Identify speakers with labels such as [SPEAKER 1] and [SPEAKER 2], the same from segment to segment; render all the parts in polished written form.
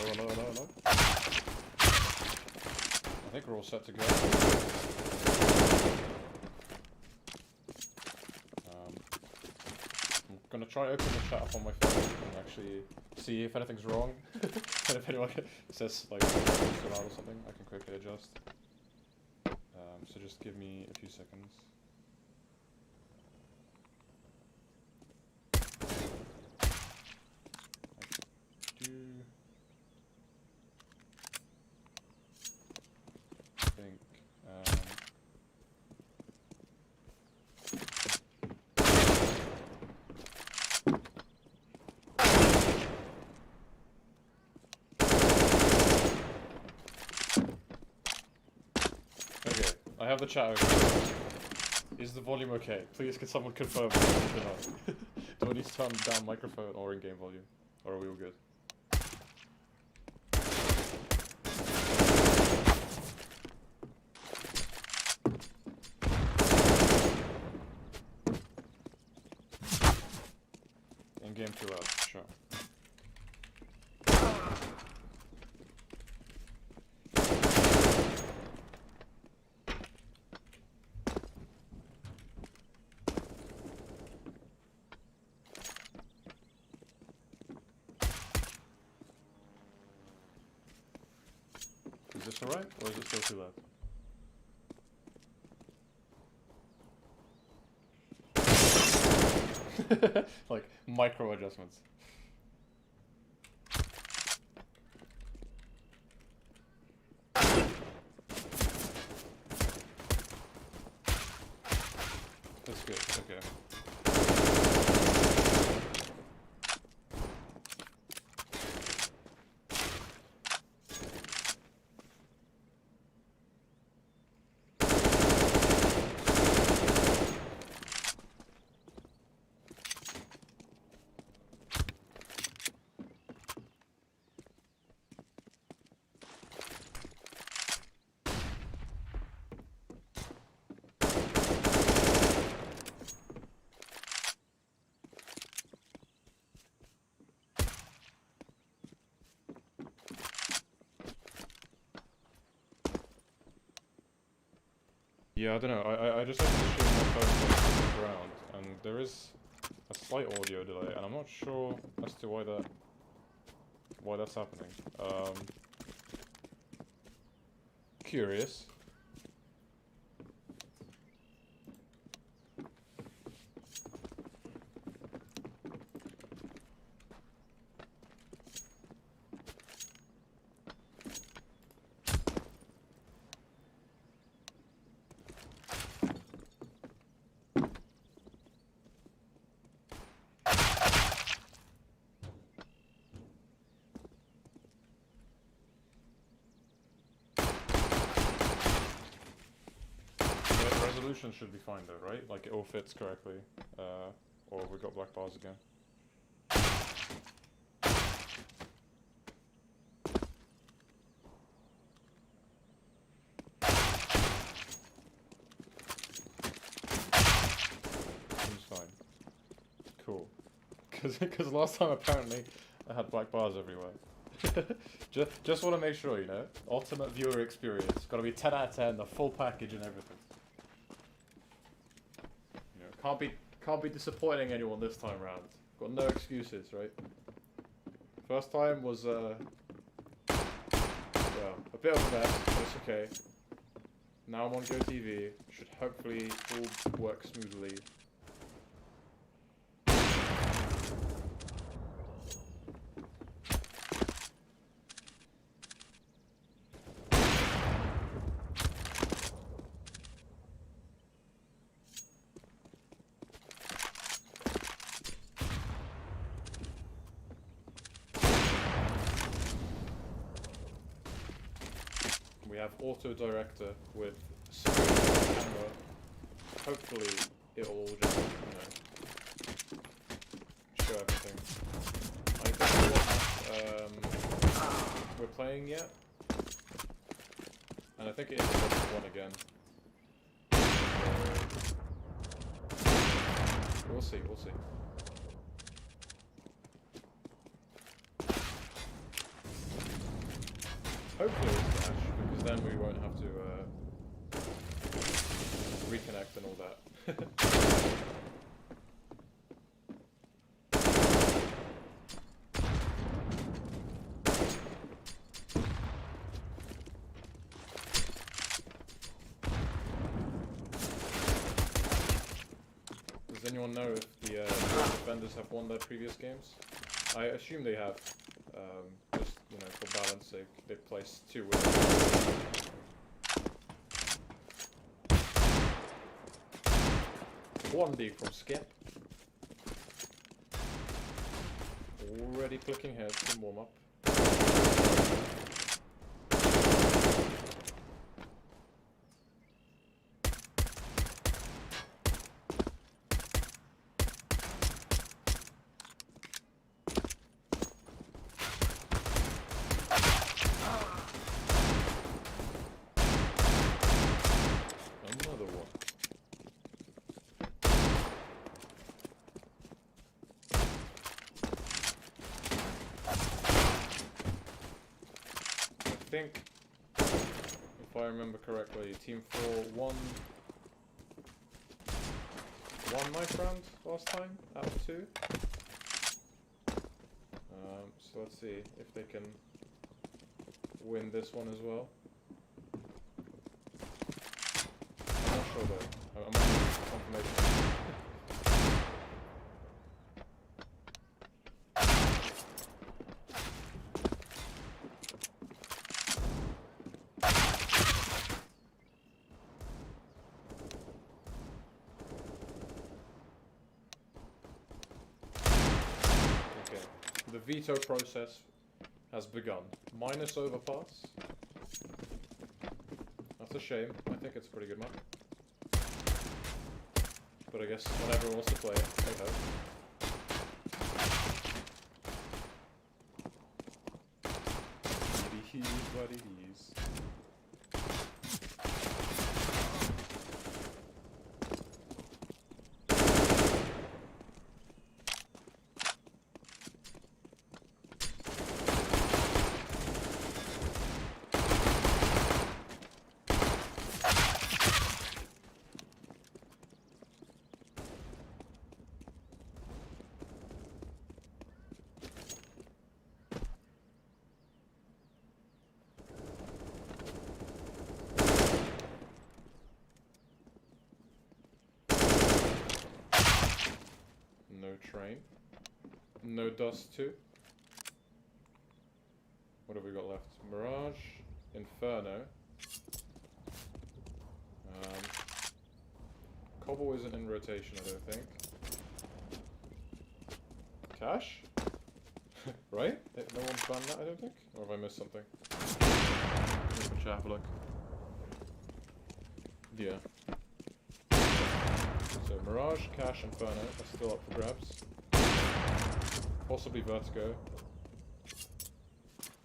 [SPEAKER 1] Hello. I think we're all set to go. I'm gonna try to open the chat up on my phone and actually see if anything's wrong. And if anyone says like too loud or something, I can quickly adjust. So just give me a few seconds. I think okay, I have the chat open. Is the volume okay? Please can someone confirm do I need to turn down microphone or in-game volume? Or are we all good? In-game too loud, sure. Is this alright, or is it still too loud? Like, micro adjustments. That's good, okay. Yeah, I don't know, I just have to shoot my phone on the ground, and there is a slight audio delay, and I'm not sure as to why that's happening. Curious. Resolution should be fine though, right? Like it all fits correctly. Or we got black bars again. Seems fine. Cool. Because last time apparently I had black bars everywhere. just want to make sure, you know, ultimate viewer experience. Got to be 10 out of 10, the full package and everything. Can't be disappointing anyone this time round. Got no excuses, right? First time was well, a bit of a mess, but it's okay. Now I'm on Go TV. Should hopefully all work smoothly. We have auto director with camera. Hopefully it'll all just, you know, show everything. I don't know what we're playing yet. And I think it is one again. We'll see. Hopefully it's Dash, because then we won't have to reconnect and all that. Does anyone know if the defenders have won their previous games? I assume they have. Just, you know, for balance sake, they placed 2 winners. One league from Skip. Already clicking heads in warm up. Another one. I think, if I remember correctly, Team 4 won my round last time out of 2. So let's see if they can win this one as well. I'm not sure though. I might need confirmation. The veto process has begun. Minus overpass. That's a shame. I think it's a pretty good map. But I guess not everyone wants to play it. Hey ho. It is what it is. No train. No dust too. What have we got left? Mirage, Inferno. Cobble isn't in rotation, I don't think. Cash? Right? No one's banned that, I don't think? Or have I missed something? Let me have a look. Yeah. So Mirage, Cash, Inferno are still up for grabs. Possibly Vertigo.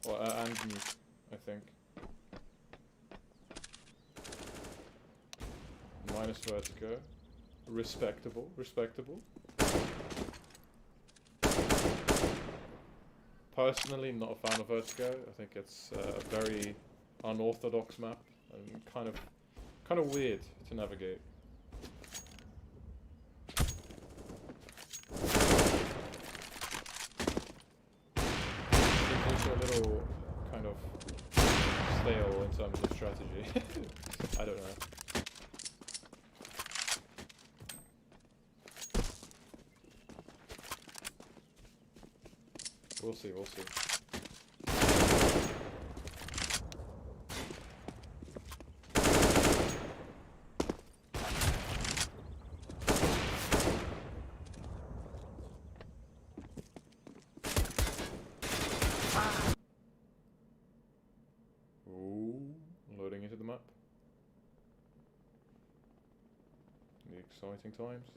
[SPEAKER 1] Or, and Nuke, I think. Minus Vertigo. Respectable, respectable. Personally, not a fan of Vertigo. I think it's a very unorthodox map and kind of weird to navigate. It's also a little kind of stale in terms of strategy. I don't know. We'll see, we'll see. Ooh, loading into the map. The exciting times.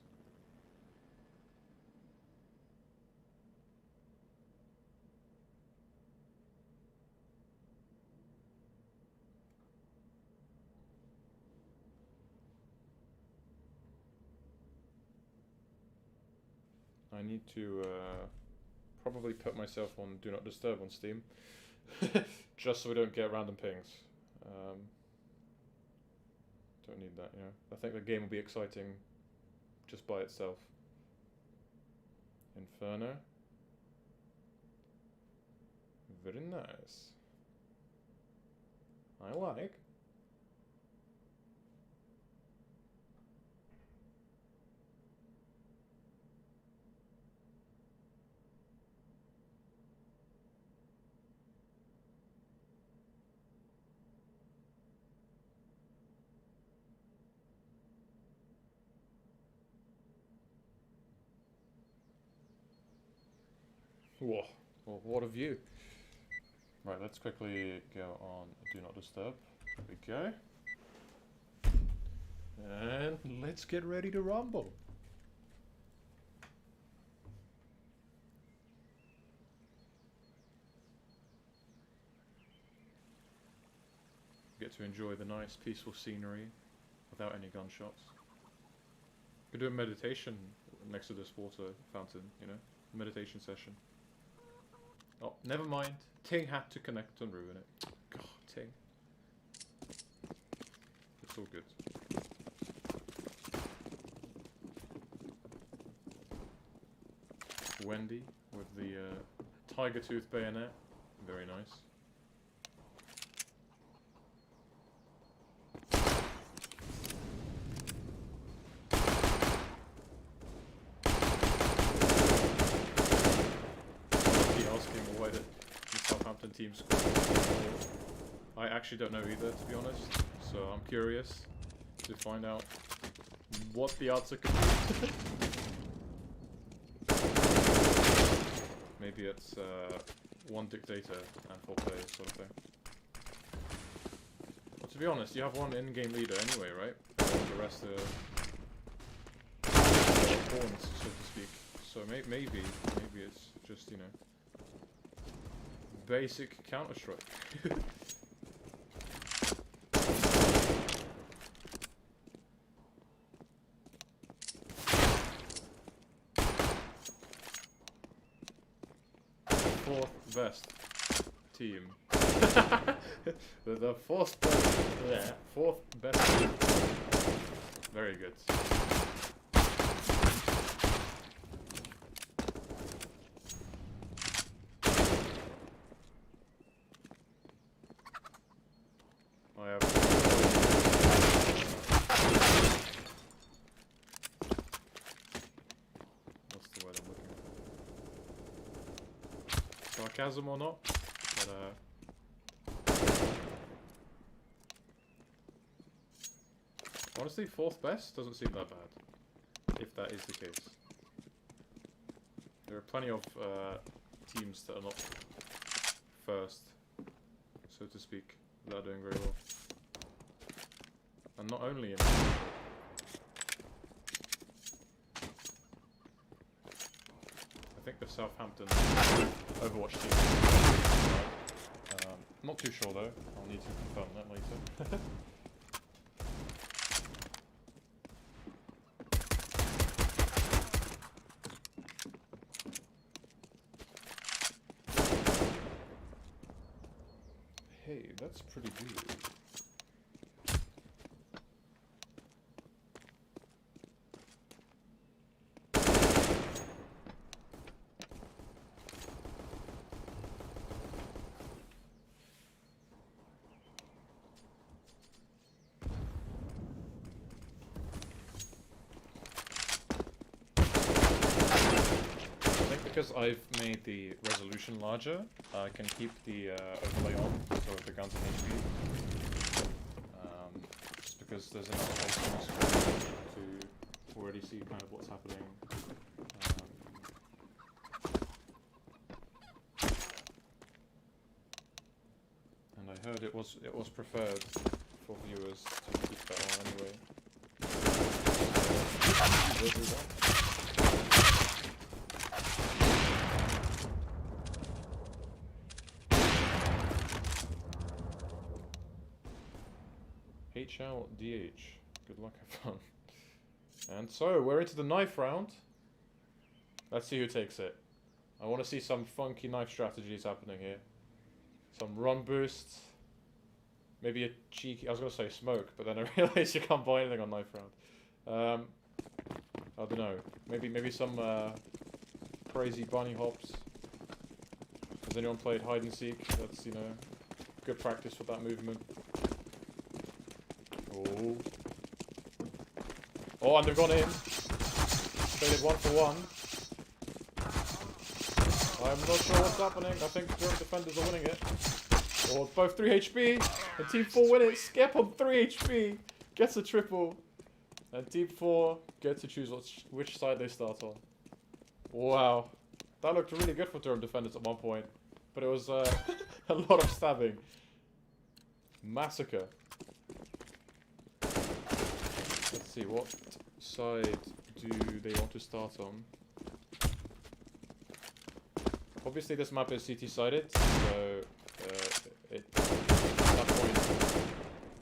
[SPEAKER 1] I need to probably put myself on Do Not Disturb on Steam, Just so we don't get random pings. Don't need that, you know. I think the game will be exciting just by itself. Inferno. Very nice. I like. Whoa, well, what a view. Right, let's quickly go on Do Not Disturb. There we go. And let's get ready to rumble. Get to enjoy the nice, peaceful scenery without any gunshots. Could do a meditation next to this water fountain, you know? Meditation session. Oh, never mind. Ting had to connect and ruin it. God, Ting. It's all good. Wendy with the tiger tooth bayonet. Very nice. Why the Southampton team scored. I actually don't know either, to be honest. So I'm curious to find out what the answer could be. Maybe it's one dictator and 4 players sort of thing. But to be honest, you have one in-game leader anyway, right? And the rest are pawns, so to speak. So maybe it's just, you know, basic Counter-Strike. Fourth best team. the fourth best. Yeah, fourth best team. Very good. I have. What's the word I'm looking for? Sarcasm or not? But honestly, fourth best doesn't seem that bad, if that is the case. There are plenty of teams that are not first, so to speak, that are doing very well. And not only in I think the Southampton Overwatch team. Not too sure though, I'll need to confirm that later. Hey, that's pretty good. Because I've made the resolution larger, I can keep the overlay on, so the guns in HP. Just because there's enough on the screen to already see kind of what's happening. And I heard it was preferred for viewers to keep that on anyway. We'll do that. HLDH. Good luck, have fun. And so, we're into the knife round. Let's see who takes it. I want to see some funky knife strategies happening here. Some run boosts. Maybe a cheeky... I was going to say smoke, but then I realized you can't buy anything on knife round. I don't know. Maybe some crazy bunny hops. Has anyone played hide and seek? That's, you know, good practice for that movement. Oh. Oh, and they've gone in. Traded 1 for 1. I'm not sure what's happening. I think German defenders are winning it. Oh, both 3 HP. And Team 4 win it. Skep on 3 HP. Gets a triple. And Team 4 get to choose which side they start on. Wow. That looked really good for Durham defenders at one point. But it was a lot of stabbing. Massacre. Let's see, what side do they want to start on? Obviously this map is CT-sided, so at that point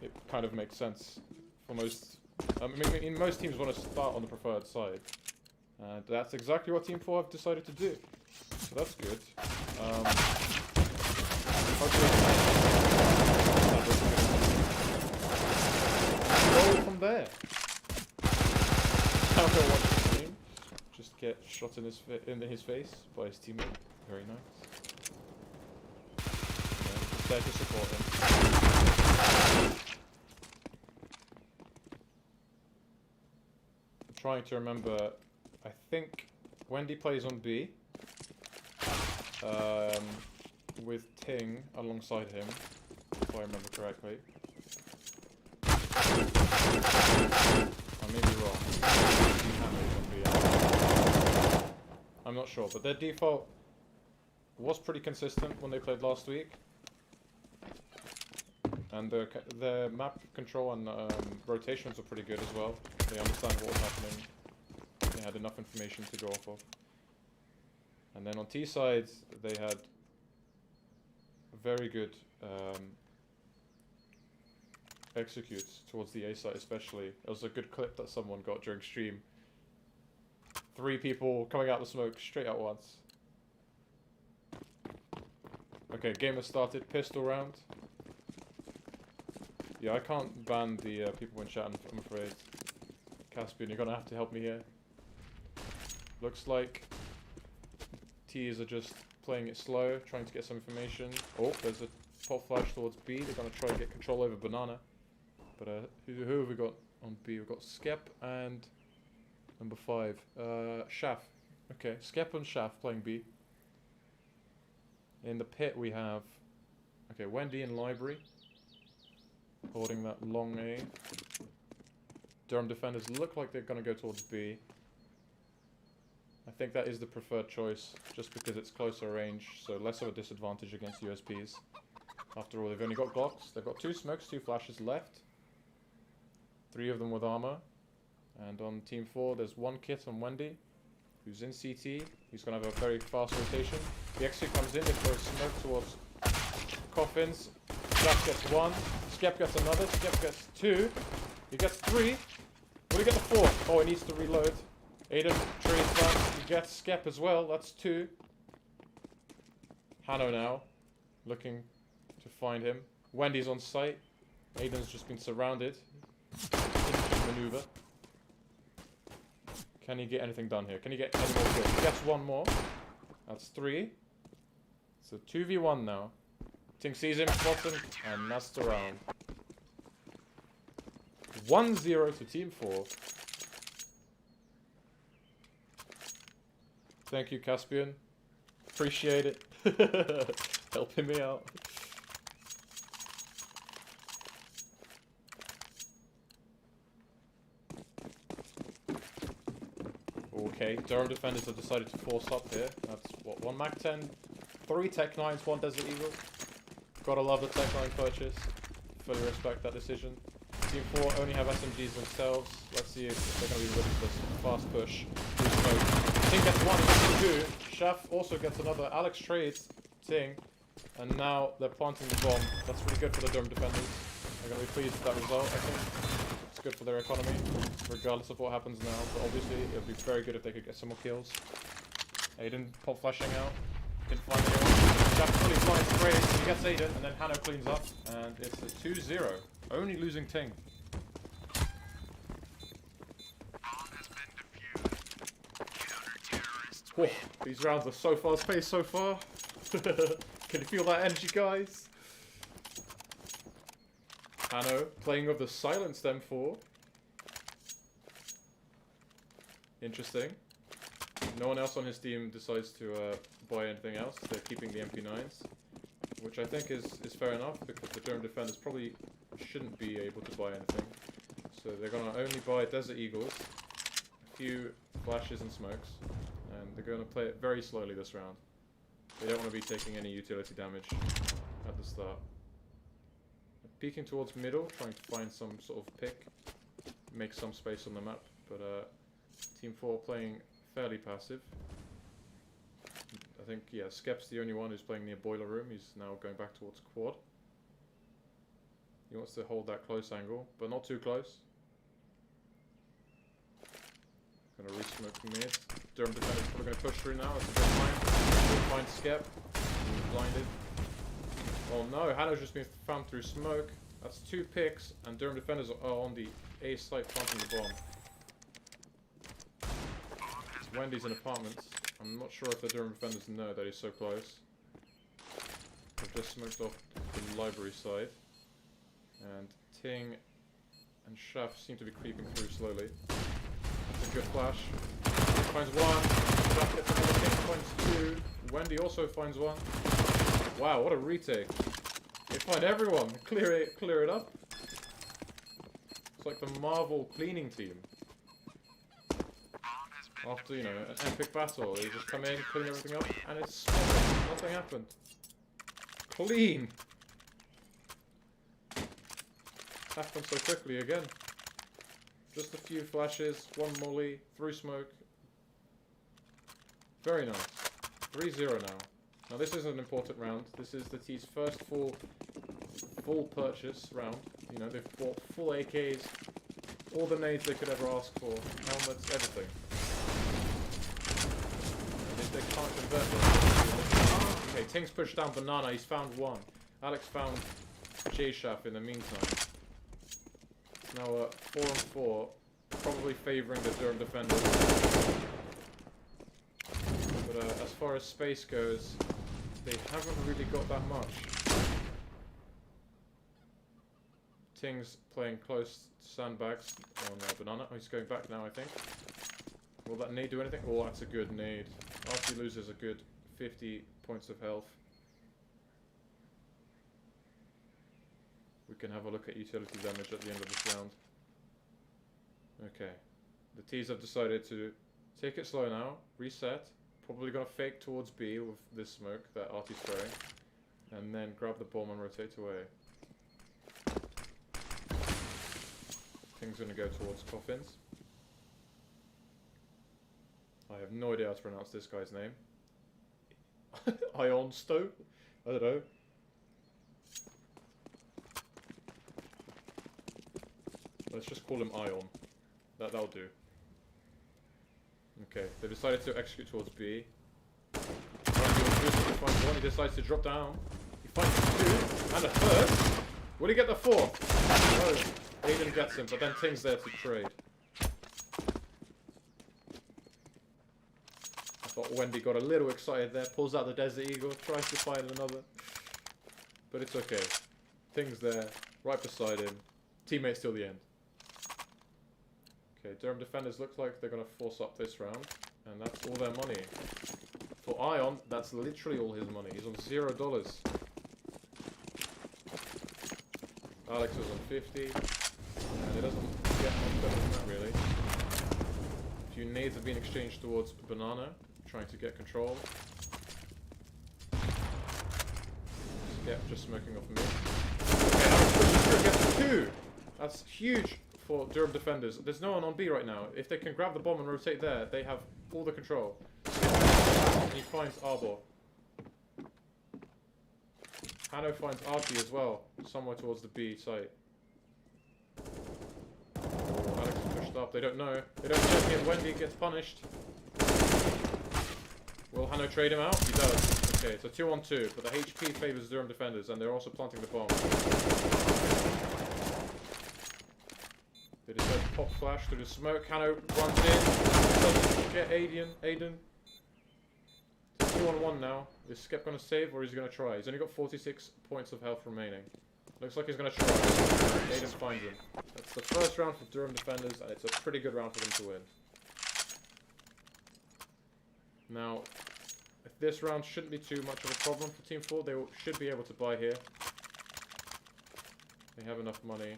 [SPEAKER 1] it kind of makes sense for most... I mean, most teams want to start on the preferred side. And that's exactly what Team 4 have decided to do. So that's good. Roll from there. I don't watch the stream. Just get shot in his face by his teammate. Very nice. Yeah, there to support him. I'm trying to remember. I think Wendy plays on B. With Ting alongside him, if I remember correctly. I may be wrong. I'm not sure, but their default was pretty consistent when they played last week. And their map control and rotations were pretty good as well. They understand what was happening. They had enough information to go off of. And then on T side, they had very good executes towards the A side especially. It was a good clip that someone got during stream. 3 people coming out of the smoke straight at once. Okay, game has started. Pistol round. Yeah, I can't ban the people in chat, I'm afraid. Caspian, you're gonna have to help me here. Looks like T's are just playing it slow, trying to get some information. Oh, there's a pop flash towards B. They're gonna try and get control over Banana. But who have we got on B? We've got Skep and number 5. Shaf. Okay, Skep and Shaf playing B. In the pit we have, okay, Wendy in library, holding that long A. Durham defenders look like they're going to go towards B. I think that is the preferred choice, just because it's closer range, so less of a disadvantage against USPs. After all, they've only got Glocks. They've got 2 smokes, 2 flashes left. 3 of them with armor. And on Team 4, there's 1 kit on Wendy, who's in CT. He's going to have a very fast rotation. The exit comes in, they throw smoke towards coffins. Jack gets 1. Skep gets another. Skep gets 2. He gets 3. Will he get the 4th? Oh, he needs to reload. Aiden trades that. He gets Skep as well. That's 2. Hanno now, looking to find him. Wendy's on site. Aiden's just been surrounded. Interesting maneuver. Can he get anything done here? Can he get any more kills? He gets 1 more. That's 3. So 2v1 now. Ting sees him, spots him, and that's the round. 1-0 to Team 4. Thank you, Caspian. Appreciate it. Helping me out. Okay, Durham defenders have decided to force up here. That's what, 1 Mac 10, 3 Tech 9s, 1 Desert Eagle. Gotta love the Tech 9 purchase. Fully respect that decision. Team 4 only have SMGs themselves. Let's see if they're going to be ready for this fast push. Ting gets 1, gets 2. Shaf also gets another. Alex trades Ting. And now they're planting the bomb. That's really good for the Durham defenders. They're going to be pleased with that result, I think. It's good for their economy, regardless of what happens now. But obviously, it would be very good if they could get some more kills. Aiden pop flashing out. Didn't find anyone. Shaft fully blind sprays, he gets Aiden, and then Hanno cleans up, and it's a 2-0. Only losing Ting. Whoa, these rounds are so fast paced so far. Can you feel that energy, guys? Hanno playing with the silenced M4. Interesting. No one else on his team decides to buy anything else. They're keeping the MP9s, which I think is fair enough, because the German defenders probably shouldn't be able to buy anything. So they're going to only buy Desert Eagles, a few flashes and smokes, and they're going to play it very slowly this round. They don't want to be taking any utility damage at the start. Peeking towards middle, trying to find some sort of pick, make some space on the map, but Team 4 playing fairly passive. I think, yeah, Skep's the only one who's playing near boiler room. He's now going back towards quad. He wants to hold that close angle, but not too close. Gonna re-smoke mid. Durham defender's probably gonna push through now. That's a good find. Good find Skep. He's blinded. Oh no, Hanno's just been found through smoke. That's 2 picks, and Durham defenders are on the A site planting the bomb. Wendy's in apartments. I'm not sure if the Durham defenders know that he's so close. They've just smoked off the library side. And Ting and Shaft seem to be creeping through slowly. That's a good flash. Finds one. Shaft gets another. Ting finds 2. Wendy also finds 1. Wow, what a retake. They find everyone. Clear it up. It's like the Marvel cleaning team. After, you know, an epic battle, they just come in, clean everything up, and it's spotted. Nothing happened. Clean! Happened so quickly again. Just a few flashes, 1 molly, through smoke. Very nice. 3-0 now. Now this is an important round. This is the T's first full purchase round. You know, they've bought full AKs, all the nades they could ever ask for, helmets, everything. They can't convert this. Okay, Ting's pushed down Banana, he's found 1. Alex found J-Shaft in the meantime. It's now a 4-on-4, probably favouring the Durham defenders. But as far as space goes, they haven't really got that much. Ting's playing close sandbags on Banana. Oh, he's going back now, I think. Will that nade do anything? Oh, that's a good nade. After he loses a good 50 points of health. We can have a look at utility damage at the end of this round. Okay. The T's have decided to take it slow now, reset. Probably gonna fake towards B with this smoke that Artie's throwing. And then grab the bomb and rotate away. Thing's gonna go towards coffins. I have no idea how to pronounce this guy's name. Ionsto? I don't know. Let's just call him Ion. That'll do. Okay, they decided to execute towards B. He finds 1, he decides to drop down. He finds 2, and a 3rd. Will he get the 4th? No, Aiden gets him, but then Ting's there to trade. I thought Wendy got a little excited there, pulls out the Desert Eagle, tries to find another. But it's okay. Ting's there, right beside him. Teammates till the end. Okay, Durham defenders look like they're going to force up this round, and that's all their money. For Ion, that's literally all his money. He's on $0. Alex was on 50, and it doesn't get much better than that really. A few nades have been exchanged towards Banana, trying to get control. Skep just smoking off mid. Okay, Alex pushes through, gets 2! That's huge for Durham defenders. There's no one on B right now. If they can grab the bomb and rotate there, they have all the control. And he finds Arbor. Hanno finds Archie as well, somewhere towards the B site. Alex is pushed up. They don't know. They don't check him. Wendy gets punished. Will Hanno trade him out? He does. Okay, it's a 2-on-2, but the HP favors Durham defenders, and they're also planting the bomb. They decide to pop flash through the smoke. Hanno runs in. Doesn't get Aiden. It's 2-on-1 now. Is Skep going to save, or is he going to try? He's only got 46 points of health remaining. Looks like he's going to try. Aiden finds him. That's the first round for Durham defenders, and it's a pretty good round for them to win. Now, this round shouldn't be too much of a problem for Team 4. They should be able to buy here. They have enough money.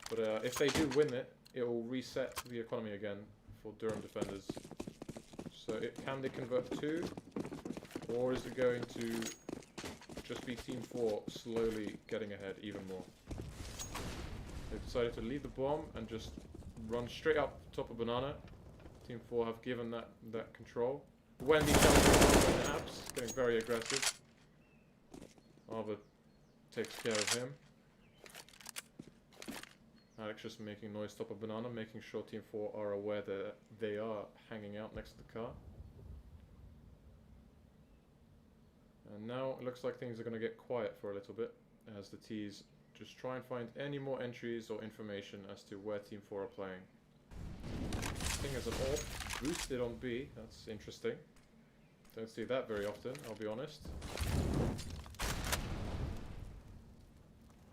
[SPEAKER 1] But if they do win it, it will reset the economy again for Durham defenders. So can they convert 2? Or is it going to just be Team 4 slowly getting ahead even more? They've decided to leave the bomb and just run straight up top of banana. Team 4 have given that control. Wendy challenging the apps, getting very aggressive. Arva takes care of him. Alex just making noise top of banana, making sure Team 4 are aware that they are hanging out next to the car. And now it looks like things are going to get quiet for a little bit as the T's just try and find any more entries or information as to where Team 4 are playing. Thing as an AWP, boosted on B, that's interesting. Don't see that very often, I'll be honest.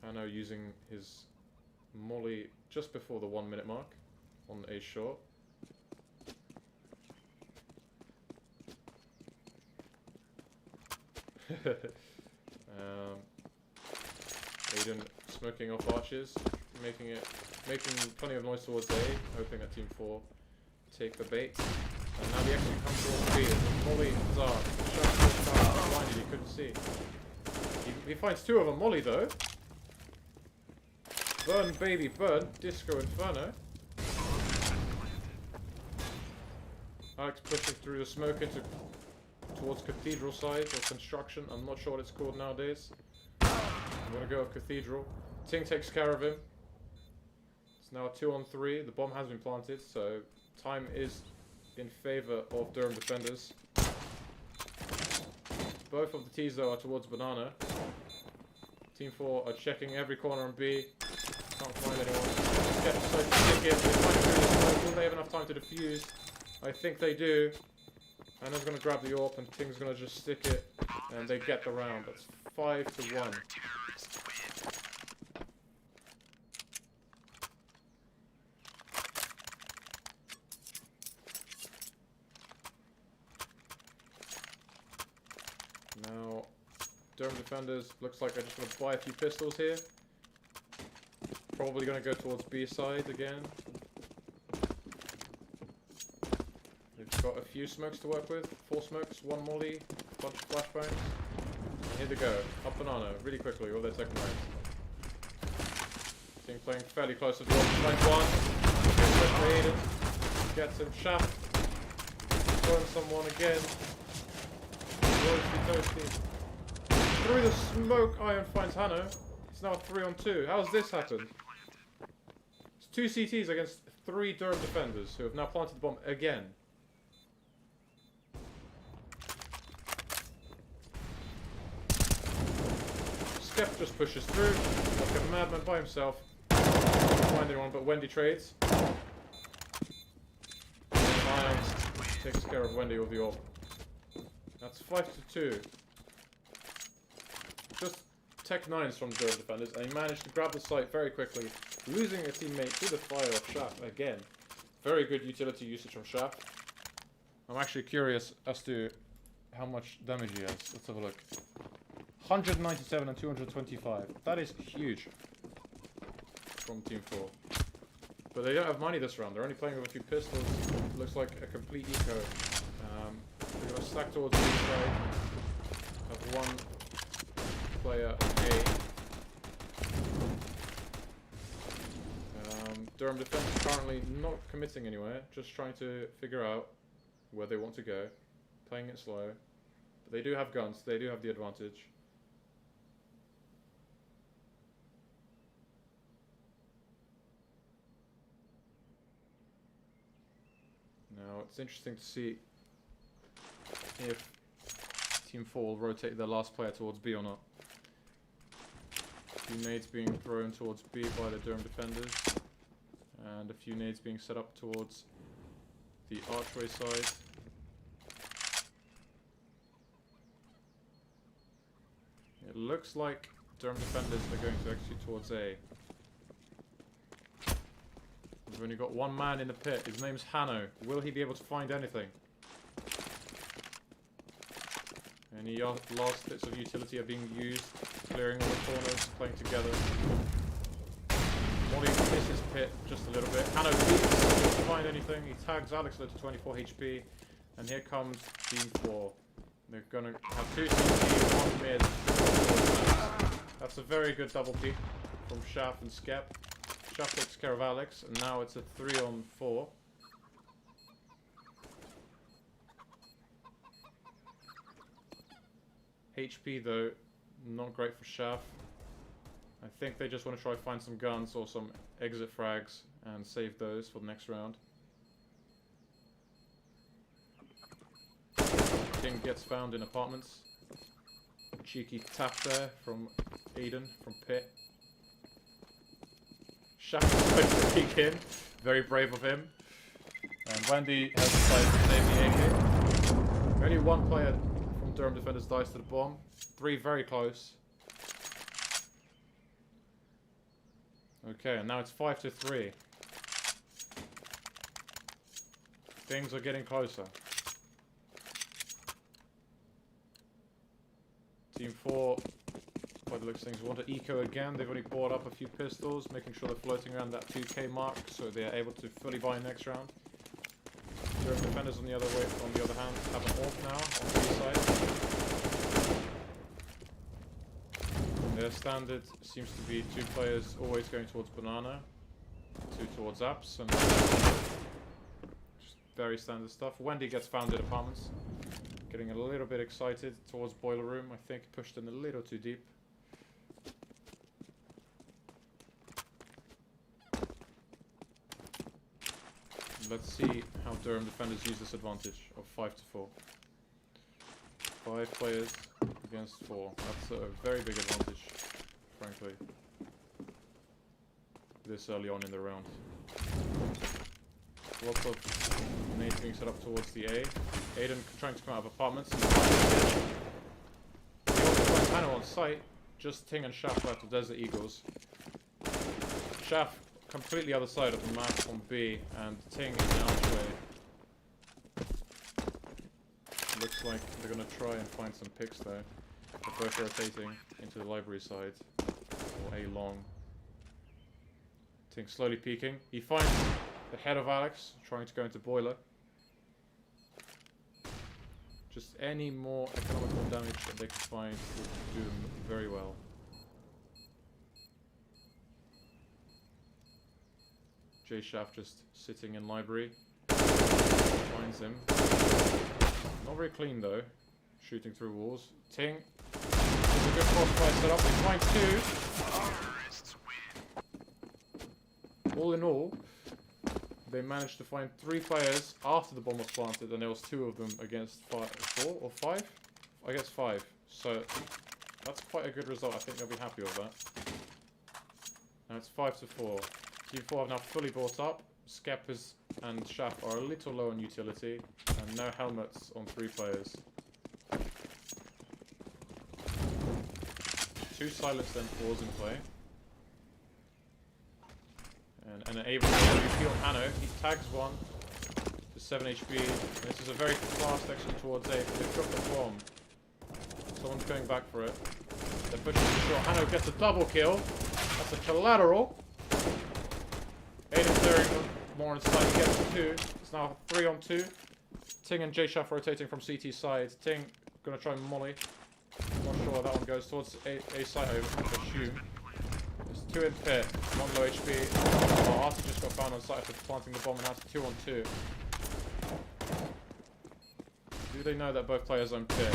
[SPEAKER 1] Hanno using his molly just before the 1 minute mark on A short. Aiden smoking off arches, making plenty of noise towards A, hoping that Team 4 take the bait. And now the exit comes towards B. The molly Zard. Shot blinded, he couldn't see. He finds 2 of them. Molly though. Burn, baby, burn. Disco Inferno. Alex pushing through the smoke towards Cathedral side or construction. I'm not sure what it's called nowadays. I'm gonna go with Cathedral. Ting takes care of him. It's now a 2-on-3. The bomb has been planted, so time is in favor of Durham defenders. Both of the T's though are towards banana. Team 4 are checking every corner on B. Can't find anyone. Skep's so stick it. They find through the smoke. Will they have enough time to defuse? I think they do. Anna's gonna grab the AWP and Ting's gonna just stick it, and they get the round. That's 5-1. Now, Durham defenders, looks like they're just going to buy a few pistols here. Probably going to go towards B side again. They've got a few smokes to work with. 4 smokes, 1 molly, a bunch of flashbangs. And here they go, up banana, really quickly, all their tech 9. Team playing fairly close to the ball. Line 1. Gets him, shaft. Burn someone again. Toasty. Through the smoke, Iron finds Hanno. It's now a 3-on-2. How has this happened? It's 2 CTs against 3 Durham defenders who have now planted the bomb again. Skep just pushes through like a madman by himself. Can't find anyone, but Wendy trades. Iron takes care of Wendy with the AWP. That's 5-2. Just tech 9s from Durham defenders, and he managed to grab the site very quickly, losing a teammate to the fire of Shaft again. Very good utility usage from Shaft. I'm actually curious as to how much damage he has. Let's have a look. 197 and 225. That is huge from Team 4. But they don't have money this round. They're only playing with a few pistols. Looks like a complete eco. We're going to stack towards the side. Have 1 player A. Durham defense currently not committing anywhere, just trying to figure out where they want to go. Playing it slow. But they do have guns, they do have the advantage. Now it's interesting to see if Team 4 will rotate their last player towards B or not. A few nades being thrown towards B by the Durham defenders. And a few nades being set up towards the archway side. It looks like Durham defenders are going to execute towards A. We've only got one man in the pit. His name's Hanno. Will he be able to find anything? Any last bits of utility are being used, clearing all the corners, playing together. Molly misses his pit just a little bit. Hanno doesn't find anything. He tags Alex to 24 HP. And here comes Team 4. They're going to have 2 CT, 1 mid. That's a very good double peek from Shaf and Skep. Shaf takes care of Alex, and now it's a 3-on-4. HP though, not great for Shaf. I think they just want to try to find some guns or some exit frags and save those for the next round. King gets found in apartments. Cheeky tap there from Aiden from Pit. Shaf is supposed to peek in. Very brave of him. And Wendy has decided to save the AK. Only one player from Durham defenders dies to the bomb. 3 very close. Okay, and now it's 5-3. Things are getting closer. Team 4, by the looks of things, want to eco again. They've already bought up a few pistols, making sure they're floating around that 2k mark, so they're able to fully buy next round. Durham defenders on the other hand, have an AWP now on the side. Their standard seems to be 2 players always going towards banana, 2 towards apps, and just very standard stuff. Wendy gets found in apartments. Getting a little bit excited towards boiler room. I think pushed in a little too deep. Let's see how Durham defenders use this advantage of 5-4. 5 players against 4. That's a very big advantage, frankly, this early on in the round. Lots of nades being set up towards the A. Aiden trying to come out of apartments. He also finds Hanno on site. Just Ting and Shaf left of Desert Eagles. Shaf completely other side of the map on B, and Ting in the archway. Looks like they're going to try and find some picks there. They're both rotating into the library side, or A long. Ting slowly peeking. He finds the head of Alex, trying to go into boiler. Just any more economical damage that they can find would do them very well. J Shaft just sitting in library. Finds him. Not very clean though. Shooting through walls. Ting. There's a good crossfire set up. They find 2. All in all, they managed to find 3 players after the bomb was planted, and there was 2 of them against 4 or 5? I guess 5. So that's quite a good result. I think they'll be happy with that. Now it's 5-4. Team 4 have now fully bought up. Skeppers and Shaf are a little low on utility, and no helmets on 3 players. 2 silenced M4s in play. And able to heal Hanno. He tags 1 to 7 HP. And this is a very fast exit towards A. They've dropped the bomb. Someone's going back for it. They're pushing to short. Hanno gets a double kill. That's a collateral. Aiden clearing them more inside. He gets 2. It's now 3-on-2. Ting and J-Shaft rotating from CT side. Ting gonna try molly. Not sure where that one goes. Towards A site, I assume. There's 2 in pit. 1 low HP. Oh, Arthur just got found on site after planting the bomb, and now it's 2-on-2. Do they know that both players are in pit?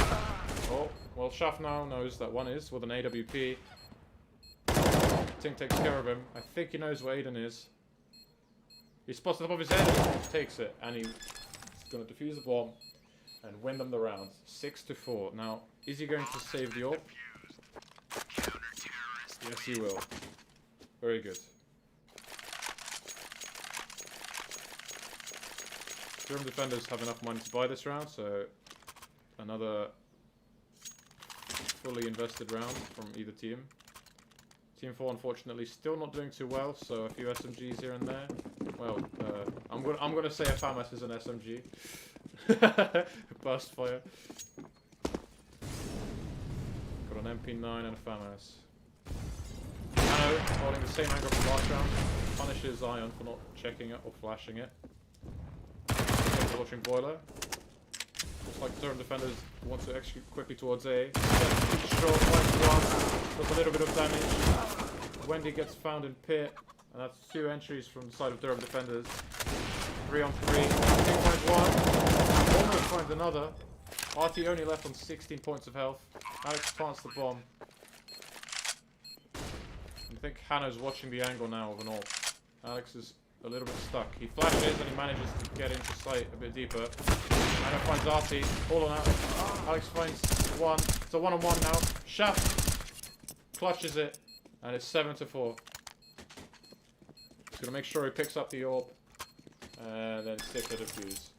[SPEAKER 1] Oh, well, Shaft now knows that one is with an AWP. Ting takes care of him. I think he knows where Aiden is. He spots the top of his head, takes it, and he's going to defuse the bomb. and win them the round. 6-4. Now, is he going to save the orb? Yes, he will. Very good. Durham defenders have enough money to buy this round, so another fully invested round from either team. Team 4 unfortunately still not doing too well, so a few SMGs here and there. Well, I'm gonna say a FAMAS is an SMG. Burst fire. Got an MP9 and a FAMAS. Nano holding the same angle from last round. Punishes Ion for not checking it or flashing it. Watching Boiler. Looks like Durham defenders want to execute quickly towards A. Short, does a little bit of damage. Wendy gets found in pit, and that's 2 entries from the side of Durham defenders. 3 on 3. King finds one. Almost finds another. RT only left on 16 points of health. Alex plants the bomb. I think Hanno's watching the angle now of an ult. Alex is a little bit stuck. He flashes and he manages to get into sight a bit deeper. Hanno finds RT. All on Alex. Alex finds one. It's a one-on-one now. Shaft clutches it, and it's 7-4. He's gonna make sure he picks up the orb, and then stick the defuse.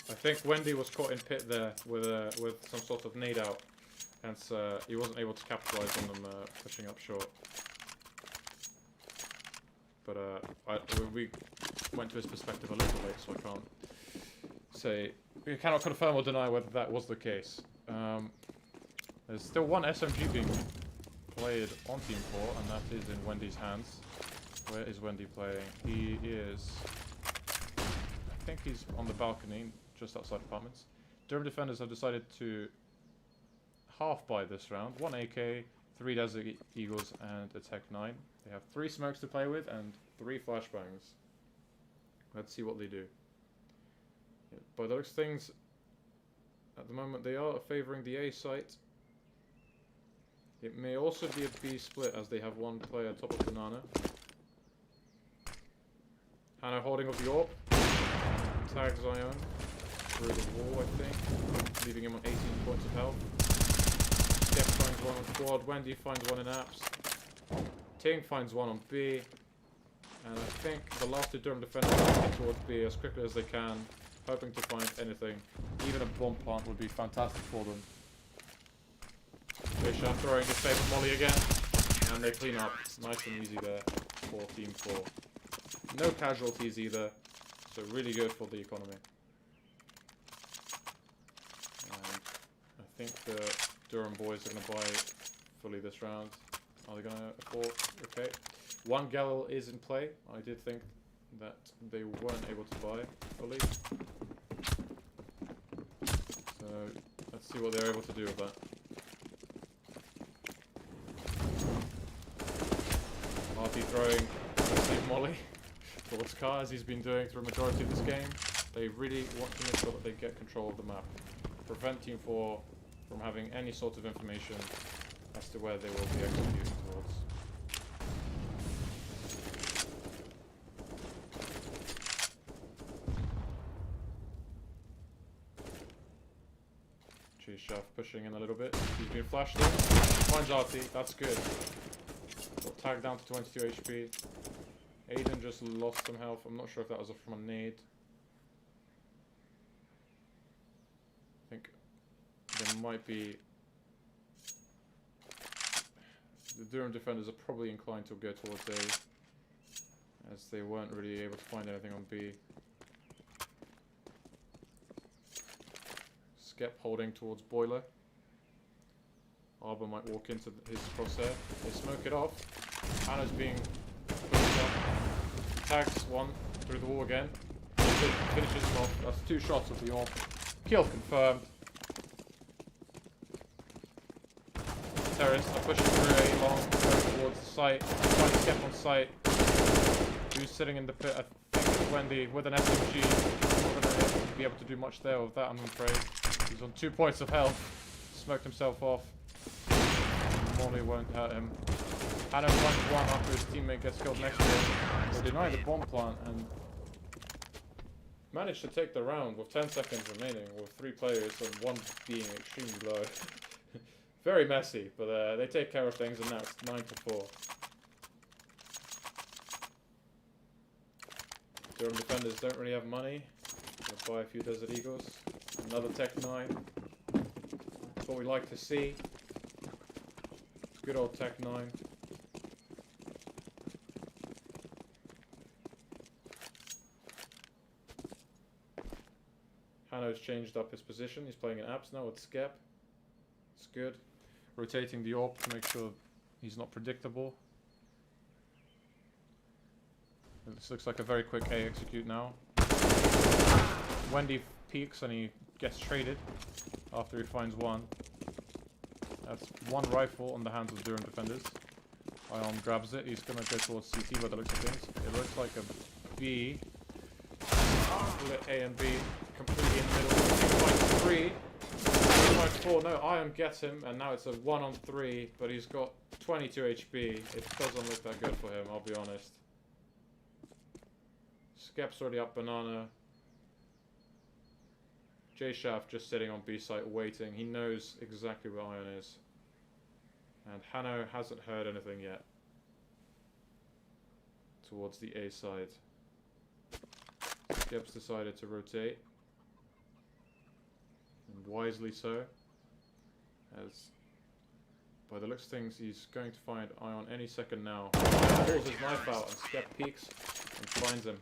[SPEAKER 1] I think Wendy was caught in pit there with some sort of nade out, hence he wasn't able to capitalize on them pushing up short. But we went to his perspective a little late, so I can't say. We cannot confirm or deny whether that was the case. There's still one SMG being played on Team 4, and that is in Wendy's hands. Where is Wendy playing? He is... I think he's on the balcony, just outside apartments. Durham defenders have decided to half buy this round. 1 AK, 3 Desert Eagles, and a Tech 9. They have 3 smokes to play with and 3 flashbangs. Let's see what they do. Yeah, by the looks of things, at the moment they are favouring the A site. It may also be a B split as they have 1 player top of Banana. Hanno holding up the orb. Tags Ion through the wall, I think, leaving him on 18 points of health. Steph finds 1 on quad, Wendy finds 1 in apps, Ting finds 1 on B, and I think the last 2 Durham defenders are heading towards B as quickly as they can, hoping to find anything. Even a bomb plant would be fantastic for them. Fisher throwing his favourite molly again, and they clean up. Nice and easy there for Team 4. No casualties either. So really good for the economy. And I think the Durham boys are going to buy fully this round. Are they going to afford? Okay. 1 Galil is in play. I did think that they weren't able to buy fully. So let's see what they're able to do with that. RT throwing the same molly towards Car, as he's been doing through a majority of this game. They really want to make sure that they get control of the map. Prevent Team 4 from having any sort of information as to where they will be executing towards. Shaft pushing in a little bit. He's been flashed in. Finds RT, that's good. Got tagged down to 22 HP. Aiden just lost some health. I'm not sure if that was from a nade. I think there might be... The Durham defenders are probably inclined to go towards A, as they weren't really able to find anything on B. Skep holding towards Boiler. Arbor might walk into his crosshair. They smoke it off. Hanno's being pushed up. Tags 1 through the wall again. Finishes him off. That's 2 shots of the orb. Kill confirmed. Terrorists are pushing through A long, going towards the site. Trying to Skep on site. Who's sitting in the pit? I think it's Wendy with an SMG. Not going to be able to do much there with that, I'm afraid. He's on 2 points of health. smoked himself off. Molly won't hurt him. Hanno 1-1 after his teammate gets killed next to him. They deny the bomb plant and managed to take the round with 10 seconds remaining with 3 players and 1 being extremely low. Very messy, but they take care of things and now it's 9-4. Durham defenders don't really have money. Gonna buy a few Desert Eagles. Another Tech 9. That's what we like to see. Good old Tech 9. Hanno's changed up his position. He's playing in apps now with Skep. It's good. Rotating the AWP to make sure he's not predictable. This looks like a very quick A execute now. Wendy peeks and he gets traded after he finds one. That's 1 rifle on the hands of Durham defenders. Ion grabs it. He's going to go towards CT by the looks of things. It looks like a B. Split A and B completely in the middle. 2.3. 2.4. No, Ion gets him and now it's a 1-on-3, but he's got 22 HP. It doesn't look that good for him, I'll be honest. Skep's already up banana. J-Shaft just sitting on B site waiting. He knows exactly where Ion is. And Hanno hasn't heard anything yet. Towards the A side. Skep's decided to rotate. And wisely so. As by the looks of things, he's going to find Ion any second now. Pulls his knife out and Skep peeks and finds him.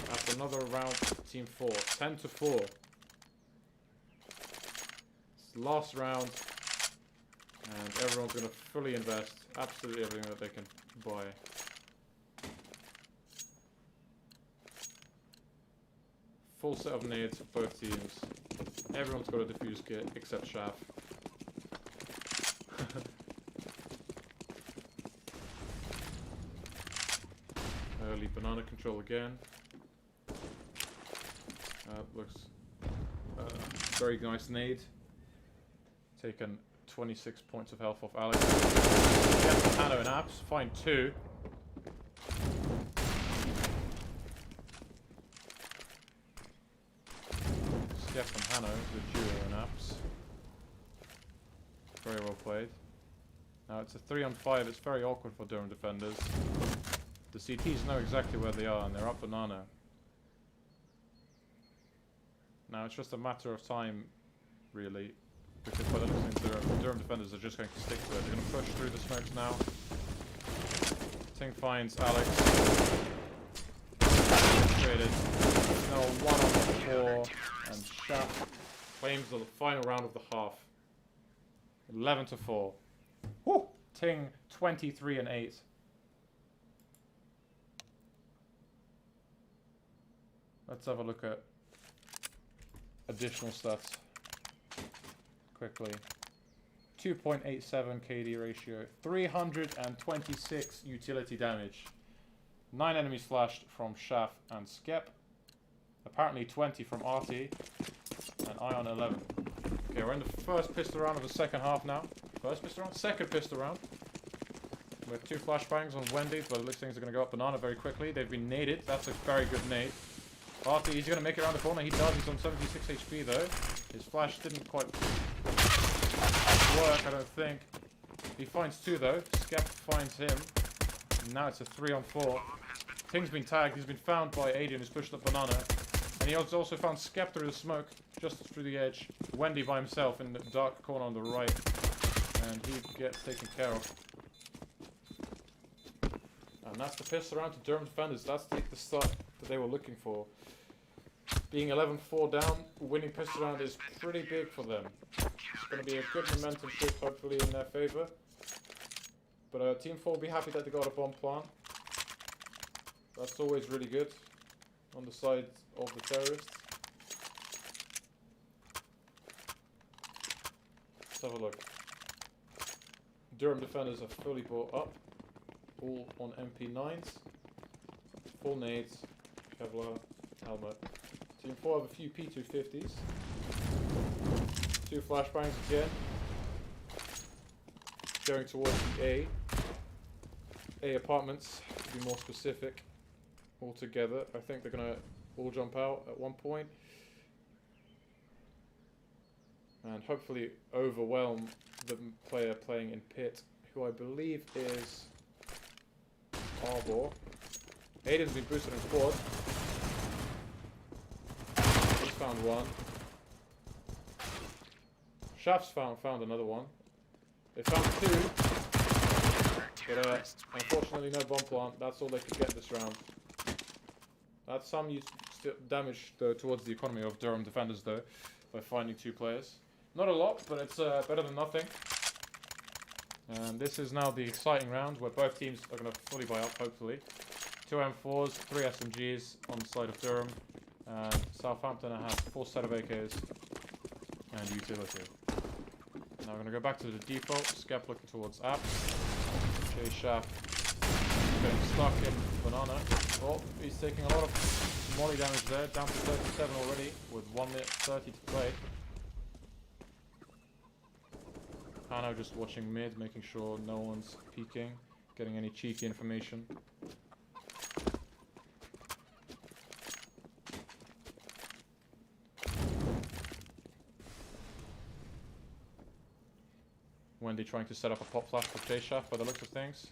[SPEAKER 1] After another round, Team 4. 10-4. It's the last round. And everyone's going to fully invest absolutely everything that they can buy. Full set of nades for both teams. Everyone's got a defuse kit except Shaf. Early banana control again. Looks very nice nade. Taken 26 points of health off Alex. Get Hanno and apps. Find 2. Skep and Hanno, the duo in apps. Very well played. Now it's a 3-on-5. It's very awkward for Durham defenders. The CTs know exactly where they are and they're up banana. Now it's just a matter of time, really, because by the looks of things, Durham defenders are just going to stick to it. They're going to push through the smokes now. Ting finds Alex. Traded. No, 1-on-4, and Shaf claims the final round of the half. 11-4. Woo! Ting 23-8. Let's have a look at additional stats quickly. 2.87 KD ratio, 326 utility damage, 9 enemies flashed from Shaf and Skep, apparently 20 from Artie, and Ion 11. Okay, we're in the first pistol round of the second half now. First pistol round? Second pistol round. With 2 flashbangs on Wendy, but it looks like things are going to go up banana very quickly. They've been naded. That's a very good nade. Artie, he's going to make it around the corner. He does. He's on 76 HP though. His flash didn't quite work, I don't think. He finds 2 though. Skep finds him. And now it's a 3-on-4. Ting's been tagged. He's been found by Adrian, who's pushed up banana. And he also found Skep through the smoke, just through the edge. Wendy by himself in the dark corner on the right. And he gets taken care of. And that's the pistol round to Durham defenders. That's the start that they were looking for. Being 11-4 down, winning pistol round is pretty big for them. It's going to be a good momentum shift, hopefully, in their favour. But Team 4 will be happy that they got a bomb plant. That's always really good on the side of the terrorists. Let's have a look. Durham defenders are fully brought up. All on MP9s. Full nades. Kevlar. Helmet. Team 4 have a few P250s. 2 flashbangs again. going towards the A apartments, to be more specific, all together. I think they're going to all jump out at one point. And hopefully overwhelm the player playing in pit, who I believe is Arbor. Aiden's been boosted in quad. He's found one. Shaf's found another one. They found two. But unfortunately no bomb plant. That's all they could get this round. That's some damage though towards the economy of Durham defenders though, by finding two players. Not a lot, but it's better than nothing. And this is now the exciting round where both teams are going to fully buy up, hopefully. 2 M4s, 3 SMGs on the side of Durham. And Southampton has 4 set of AKs and utility. Now we're going to go back to the default. Skep looking towards apps. J Shaft getting stuck in banana. Oh, he's taking a lot of molly damage there. Down to 37 already with 1 minute 30 to play. Hano just watching mid, making sure no one's peeking, getting any cheeky information. Wendy trying to set up a pop flash for J-Shaft by the looks of things.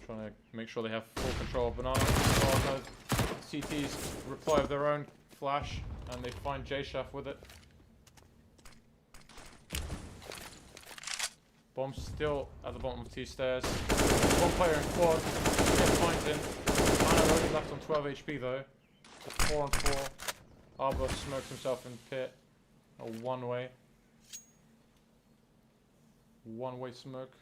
[SPEAKER 1] Trying to make sure they have full control of banana. Oh no, CT's reply of their own flash, and they find J-Shaft with it. Bomb's still at the bottom of T stairs. One player in quad. Skep finds him. Hano only left on 12 HP though. It's 4 on 4. Arbor smokes himself in pit. A one-way smoke.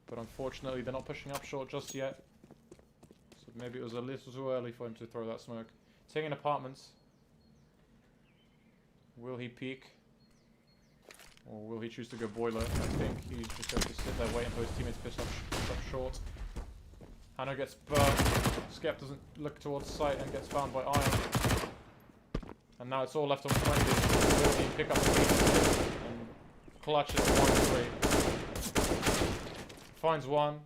[SPEAKER 1] But unfortunately they're not pushing up short just yet. So maybe it was a little too early for him to throw that smoke. Taking apartments. Will he peek? Or will he choose to go boiler? I think he's just going to sit there waiting for his teammates to push up short. Hano gets burned. Skep doesn't look towards sight and gets found by Iron. And now it's all left on Wendy. Will he pick up the beat and clutch it 1-3? Finds one.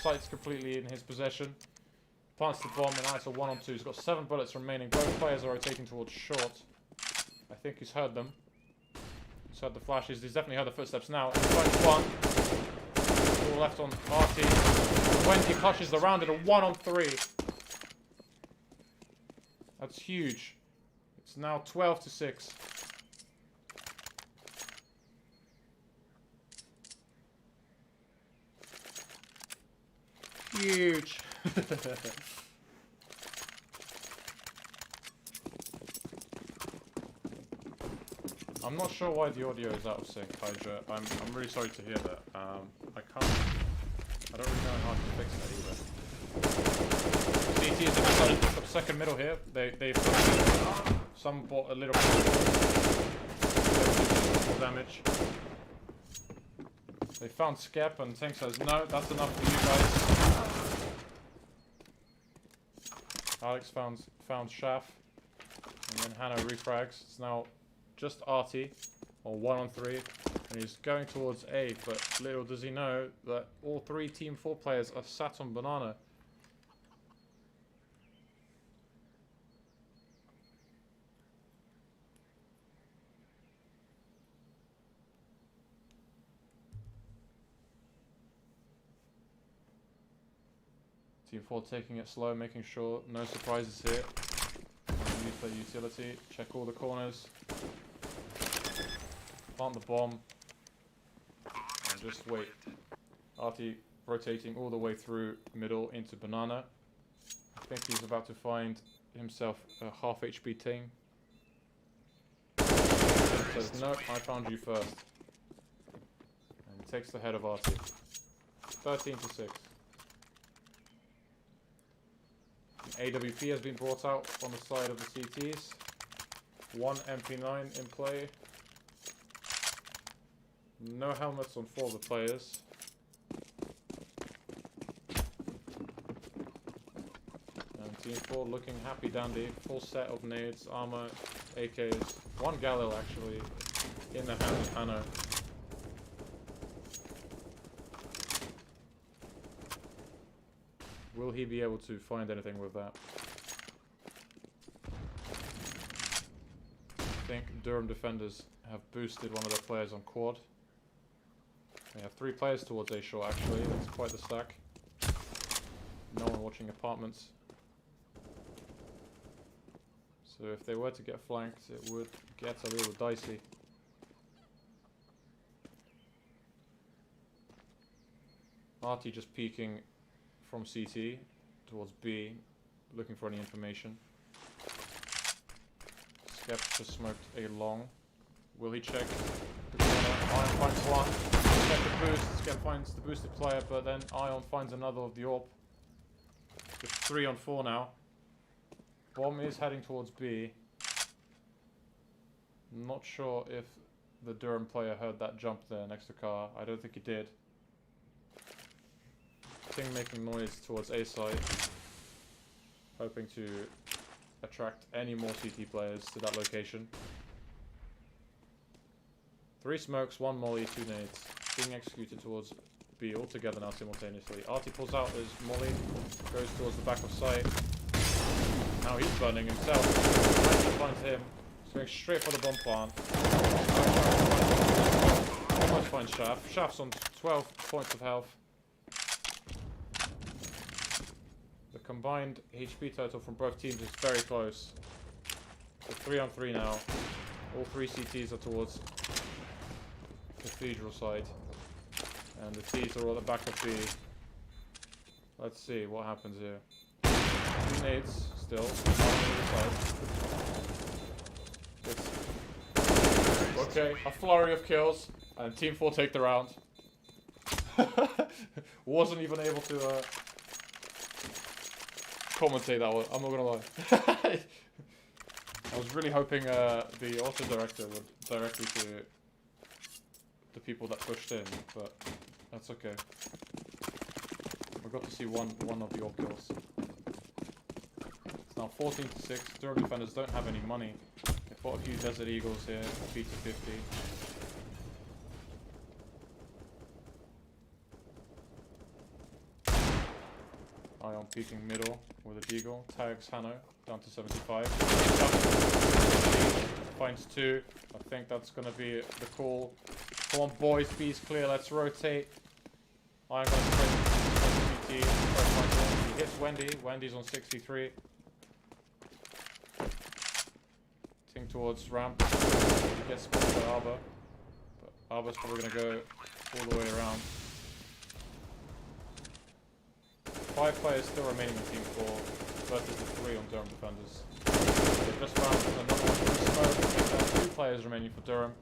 [SPEAKER 1] Sight's completely in his possession. Plants the bomb and now it's a 1-on-2. He's got 7 bullets remaining. Both players are rotating towards short. I think he's heard them. He's heard the flashes. He's definitely heard the footsteps now. He finds one. All left on RT. Wendy clutches the round at a 1-on-3. That's huge. It's now 12-6. Huge. I'm not sure why the audio is out of sync, Hydra. I'm really sorry to hear that. I don't really know how to fix that either. CT has decided to pick up second middle here. They've some bought a little bit more damage. They found Skep and Tank says, no, that's enough for you guys. Alex found Shaft. And then Hano refrags. It's now just RT, or 1-on-3, and he's going towards A, but little does he know that all 3 Team 4 players are sat on banana. Team 4 taking it slow, making sure no surprises here. Use their utility, check all the corners. Plant the bomb and just wait. RT rotating all the way through middle into banana. I think he's about to find himself a half HP ting. Says no, I found you first. And he takes the head of RT. 13-6. AWP has been brought out on the side of the CTs. 1 MP9 in play. No helmets on 4 of the players. And Team 4 looking happy dandy. Full set of nades, armor, AKs. 1 Galil actually in the hand of Hano. he be able to find anything with that? I think Durham defenders have boosted one of their players on quad. They have 3 players towards A short actually, that's quite the stack. No one watching apartments. So if they were to get flanked, it would get a little dicey. Artie just peeking from CT towards B, looking for any information. Skep just smoked a long. Will he check the corner? Ion finds one. Skep the boost. Skep finds the boosted player, but then Ion finds another of the AWP. It's 3 on 4 now. Bomb is heading towards B. Not sure if the Durham player heard that jump there next to car. I don't think he did. Ting making noise towards A side, hoping to attract any more CT players to that location. 3 smokes, 1 molly, 2 nades, being executed towards B all together now simultaneously. Artie pulls out his molly, goes towards the back of site. Now he's burning himself. Finds him. He's going straight for the bomb plant. Almost finds Shaft. Shaft's on 12 points of health. The combined HP total from both teams is very close. So 3 on 3 now. All 3 CTs are towards Cathedral side. And the T's are all at the back of B. Let's see what happens here. 2 nades still. Okay, a flurry of kills. And Team 4 take the round. Wasn't even able to commentate that one, I'm not gonna lie. I was really hoping the auto director would directly to the people that pushed in, but that's okay. We got to see one of the AWP kills. It's now 14-6. Durham defenders don't have any money. They've got a few Desert Eagles here, P to 50. Ion peeking middle with a deagle. Tags Hanno down to 75. Finds 2. I think that's going to be the call. Come on, boys. B's clear. Let's rotate. Ion going straight to CT. He hits Wendy. Wendy's on 63. Ting towards ramp. He gets spotted by Arbor. But Arbor's probably going to go all the way around. 5 players still remaining in Team 4 versus the 3 on Durham defenders. They just found another one for smoke. There's 2 players remaining for Durham.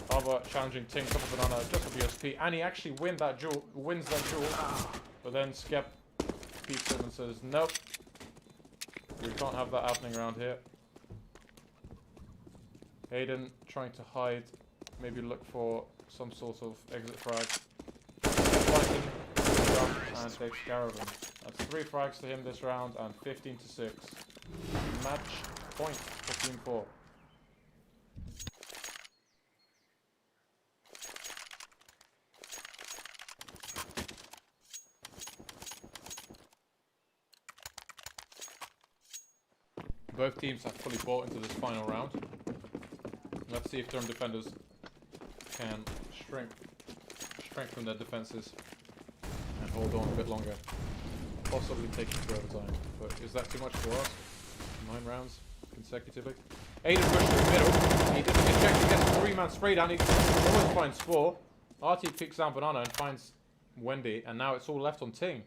[SPEAKER 1] Arbor challenging Ting, top of banana, just for BSP, and he actually wins that duel. But then Skep peeks him and says, nope, we can't have that happening around here. Hayden trying to hide, maybe look for some sort of exit frag. And takes care of him. That's 3 frags to him this round and 15-6. Match point for Team 4. Both teams have fully bought into this final round. Let's see if Durham defenders can strengthen their defenses and hold on a bit longer. Possibly taking to overtime. But is that too much for us? 9 rounds consecutively. Aiden pushed through the middle. He doesn't get checked. He gets a 3-man spray down. He almost finds 4. RT picks down Banana and finds Wendy. And now it's all left on Ting.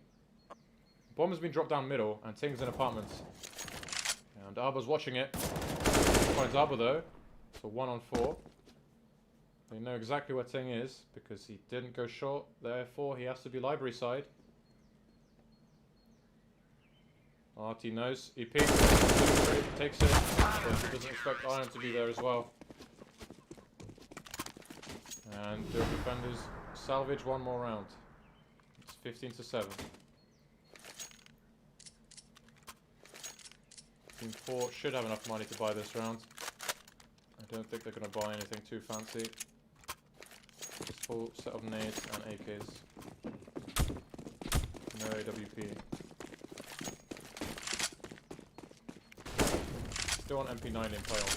[SPEAKER 1] Bomb has been dropped down middle and Ting's in apartments. And Arbor's watching it. Finds Arbor though. So 1 on 4. They know exactly where Ting is because he didn't go short. Therefore, he has to be library side. RT knows. He peeks. Takes it. But he doesn't expect Iron to be there as well. And the defenders salvage 1 more round. It's 15-7. Team 4 should have enough money to buy this round. I don't think they're going to buy anything too fancy. Just full set of nades and AKs. No AWP. still on MP9 in play on.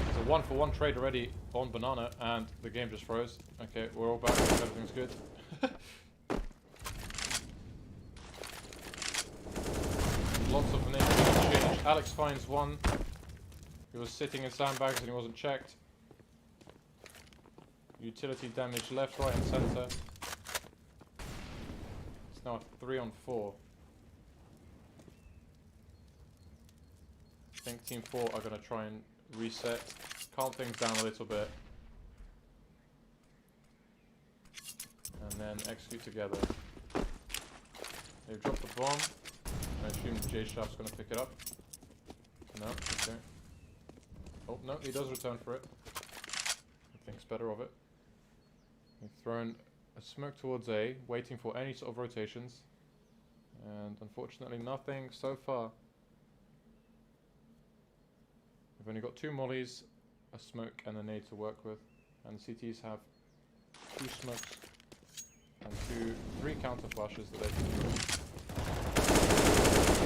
[SPEAKER 1] It's a 1-for-1 trade already on Banana, and the game just froze. Okay, we're all back. Everything's good. Lots of names change. Alex finds one. He was sitting in sandbags and he wasn't checked. Utility damage left, right, and center. It's now a 3-on-4. I think Team 4 are going to try and reset, calm things down a little bit, and then execute together. They've dropped the bomb. I assume J Shaft's going to pick it up. No, okay. Oh, no, he does return for it. He thinks better of it. They've thrown a smoke towards A, waiting for any sort of rotations. And unfortunately nothing so far. We've only got 2 mollies, a smoke and a nade to work with. And CTs have 2 smokes and 3 counter flashes that they can use.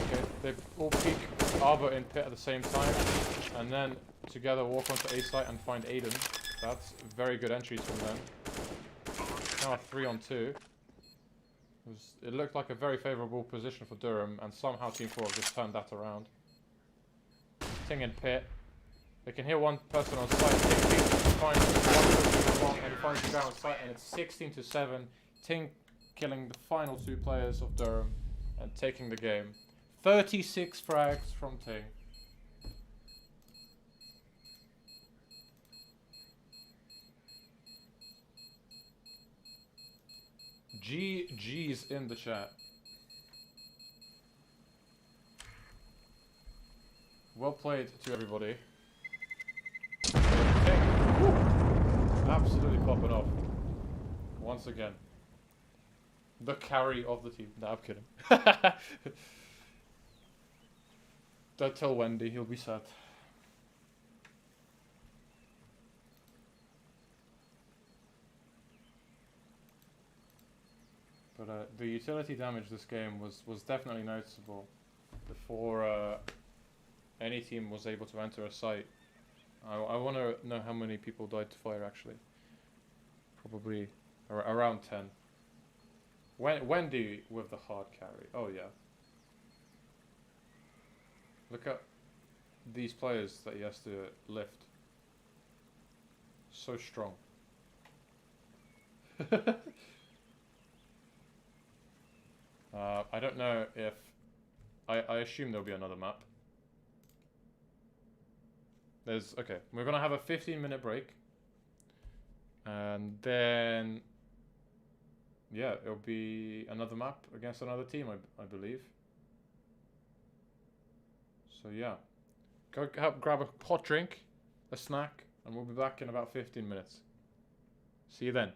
[SPEAKER 1] Okay, they all peek Arbor in pit at the same time, and then together walk onto A site and find Aiden. That's very good entries from them. Now a 3-on-2. It looked like a very favourable position for Durham, and somehow Team 4 have just turned that around. Ting in pit. They can hear one person on site. Ting finds one person wrong, and he finds the guy on site, and it's 16-7. Ting killing the final 2 players of Durham and taking the game. 36 frags from Ting. GG's in the chat. Well played to everybody. Ting. Woo. Absolutely popping off. Once again. The carry of the team. No, I'm kidding. Don't tell Wendy, he'll be sad. But the utility damage this game was definitely noticeable before any team was able to enter a site. I want to know how many people died to fire actually. Probably around 10. Wendy with the hard carry. Oh yeah. Look at these players that he has to lift. So strong. I don't know if... I assume there'll be another map. Okay, we're gonna have a 15-minute break. And then... yeah, it'll be another map against another team, I believe. So yeah, go grab a hot drink, a snack, and we'll be back in about 15 minutes. See you then.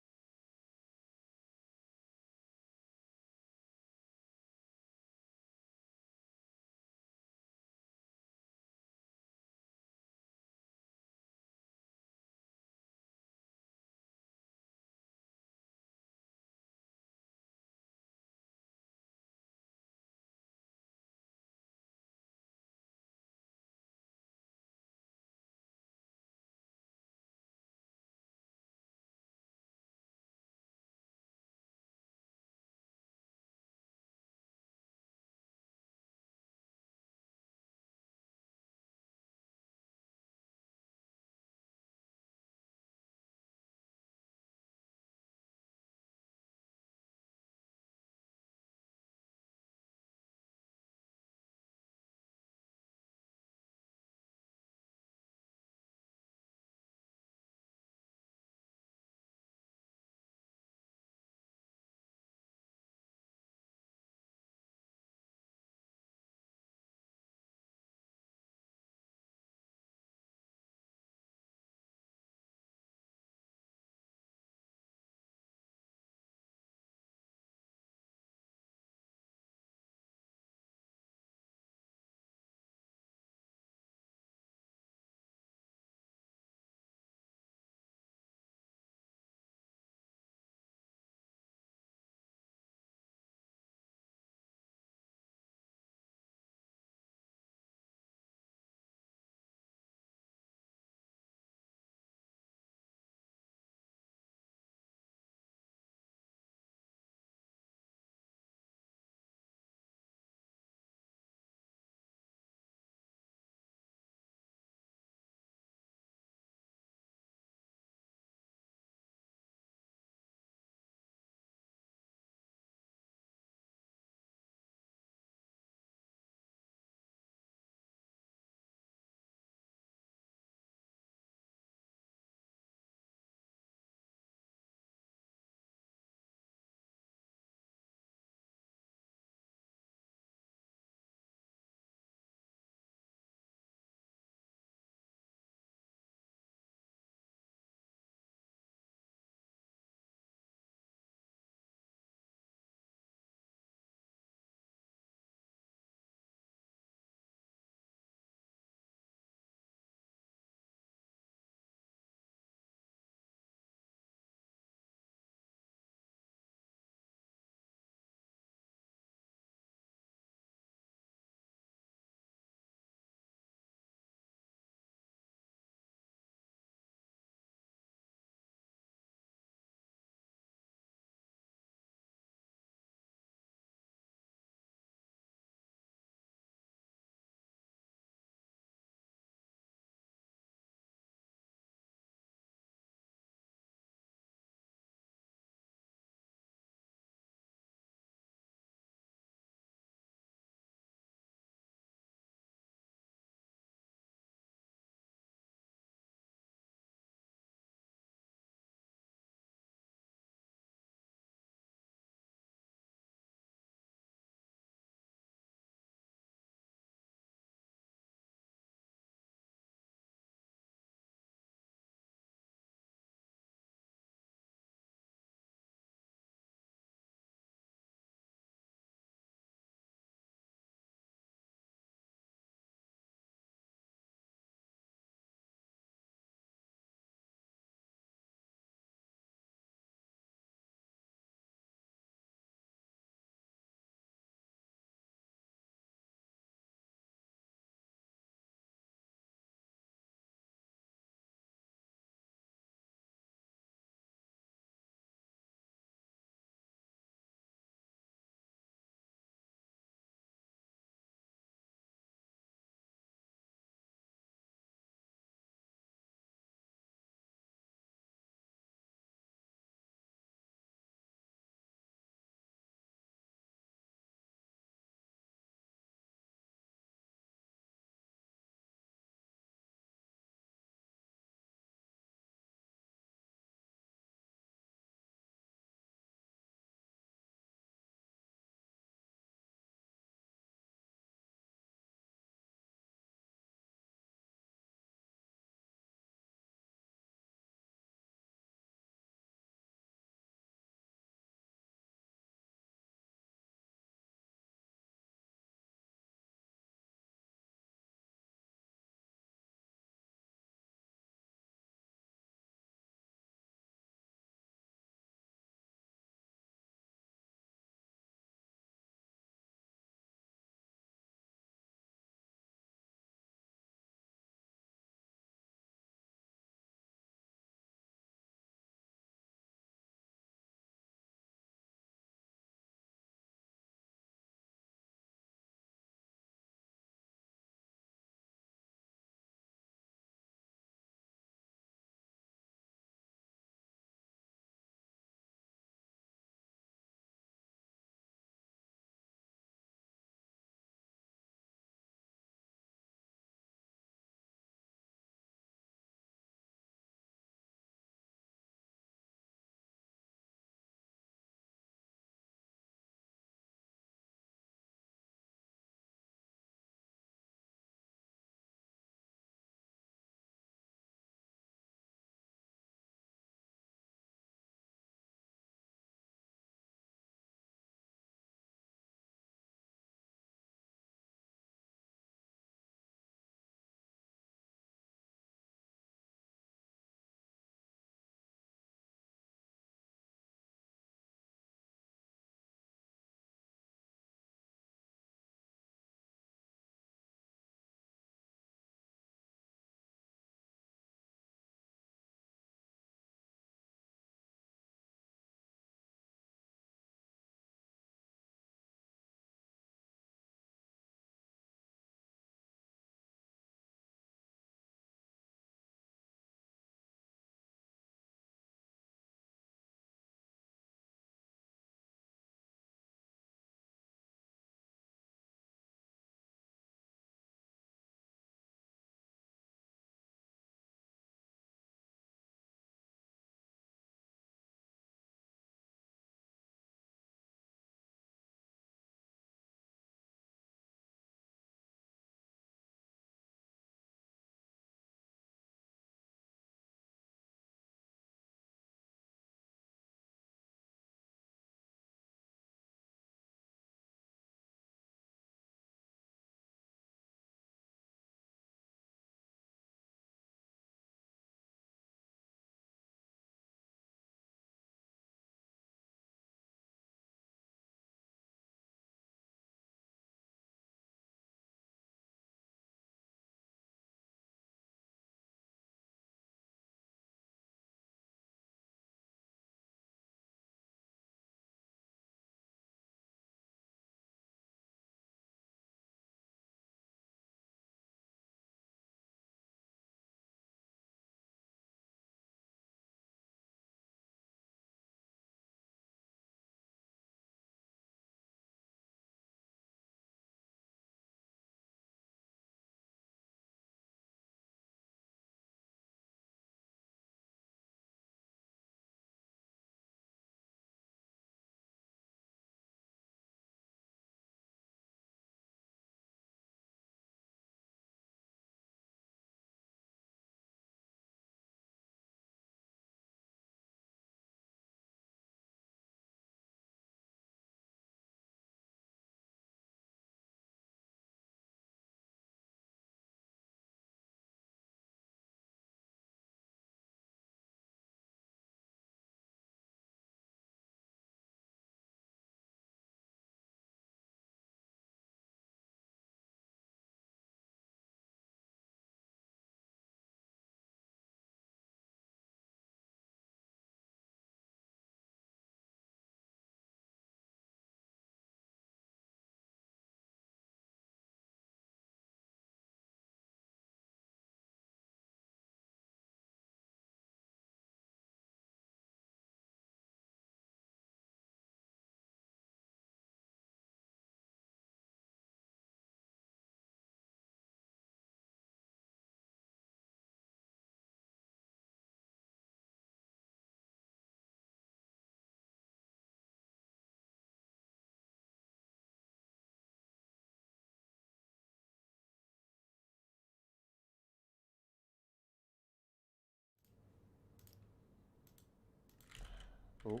[SPEAKER 1] Oh,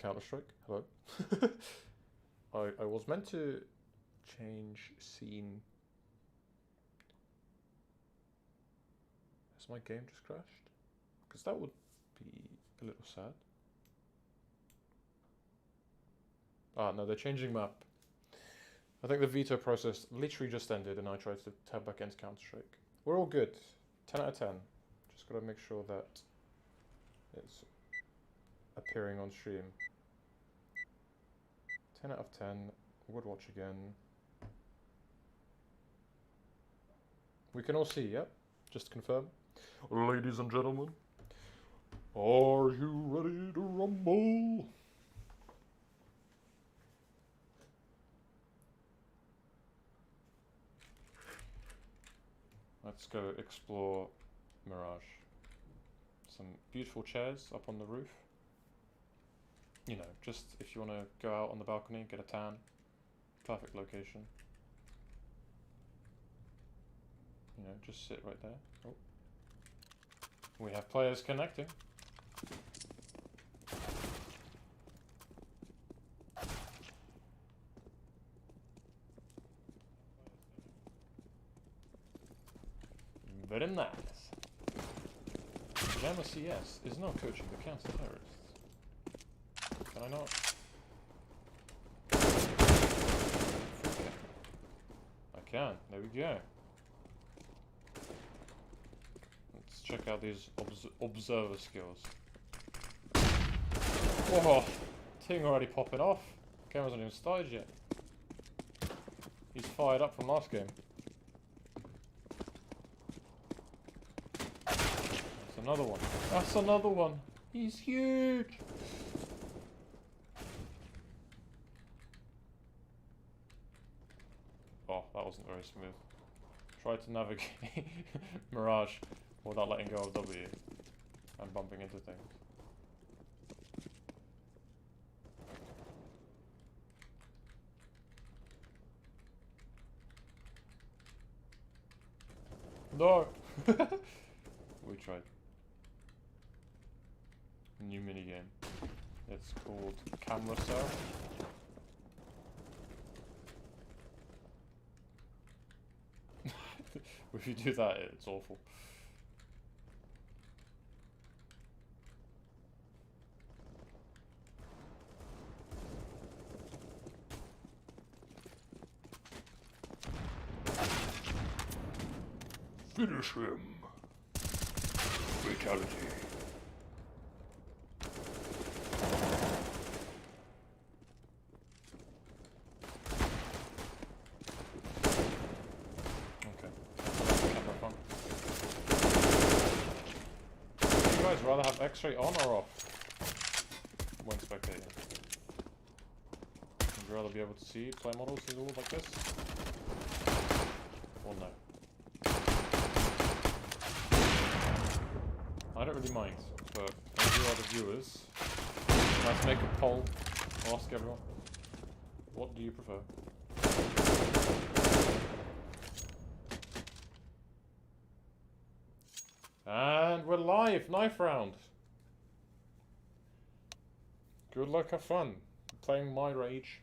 [SPEAKER 1] Counter-Strike. Hello. I was meant to change scene. Has my game just crashed? Because that would be a little sad. Ah, no, they're changing map. I think the veto process literally just ended and I tried to tab back into Counter-Strike. We're all good. 10 out of 10. Just gotta make sure that it's appearing on stream. 10 out of 10. Would watch again. We can all see, yep. Just to confirm. Ladies and gentlemen, are you ready to rumble? Let's go explore Mirage. Some beautiful chairs up on the roof. You know, just if you want to go out on the balcony, get a tan. Perfect location. You know, just sit right there. Oh. We have players connecting. Very nice. NSE is now coaching the counter-terrorists. Can I not? I can. There we go. Let's check out these observer skills. Whoa! Ting already popping off. Game hasn't even started yet. He's fired up from last game. Another one. That's another one. He's huge. Oh, that wasn't very smooth. Try to navigate Mirage without letting go of W and bumping into things. No! We tried. New minigame. It's called Camera Cell. If you do that, it's awful. Finish him. Fatality. Rather have X-ray on or off when spectating? Would you rather be able to see play models as all like this? Or no? I don't really mind, but for you other viewers, let's make a poll. I'll ask everyone. What do you prefer? And we're live! Knife round! Good luck, have fun. I'm playing my rage.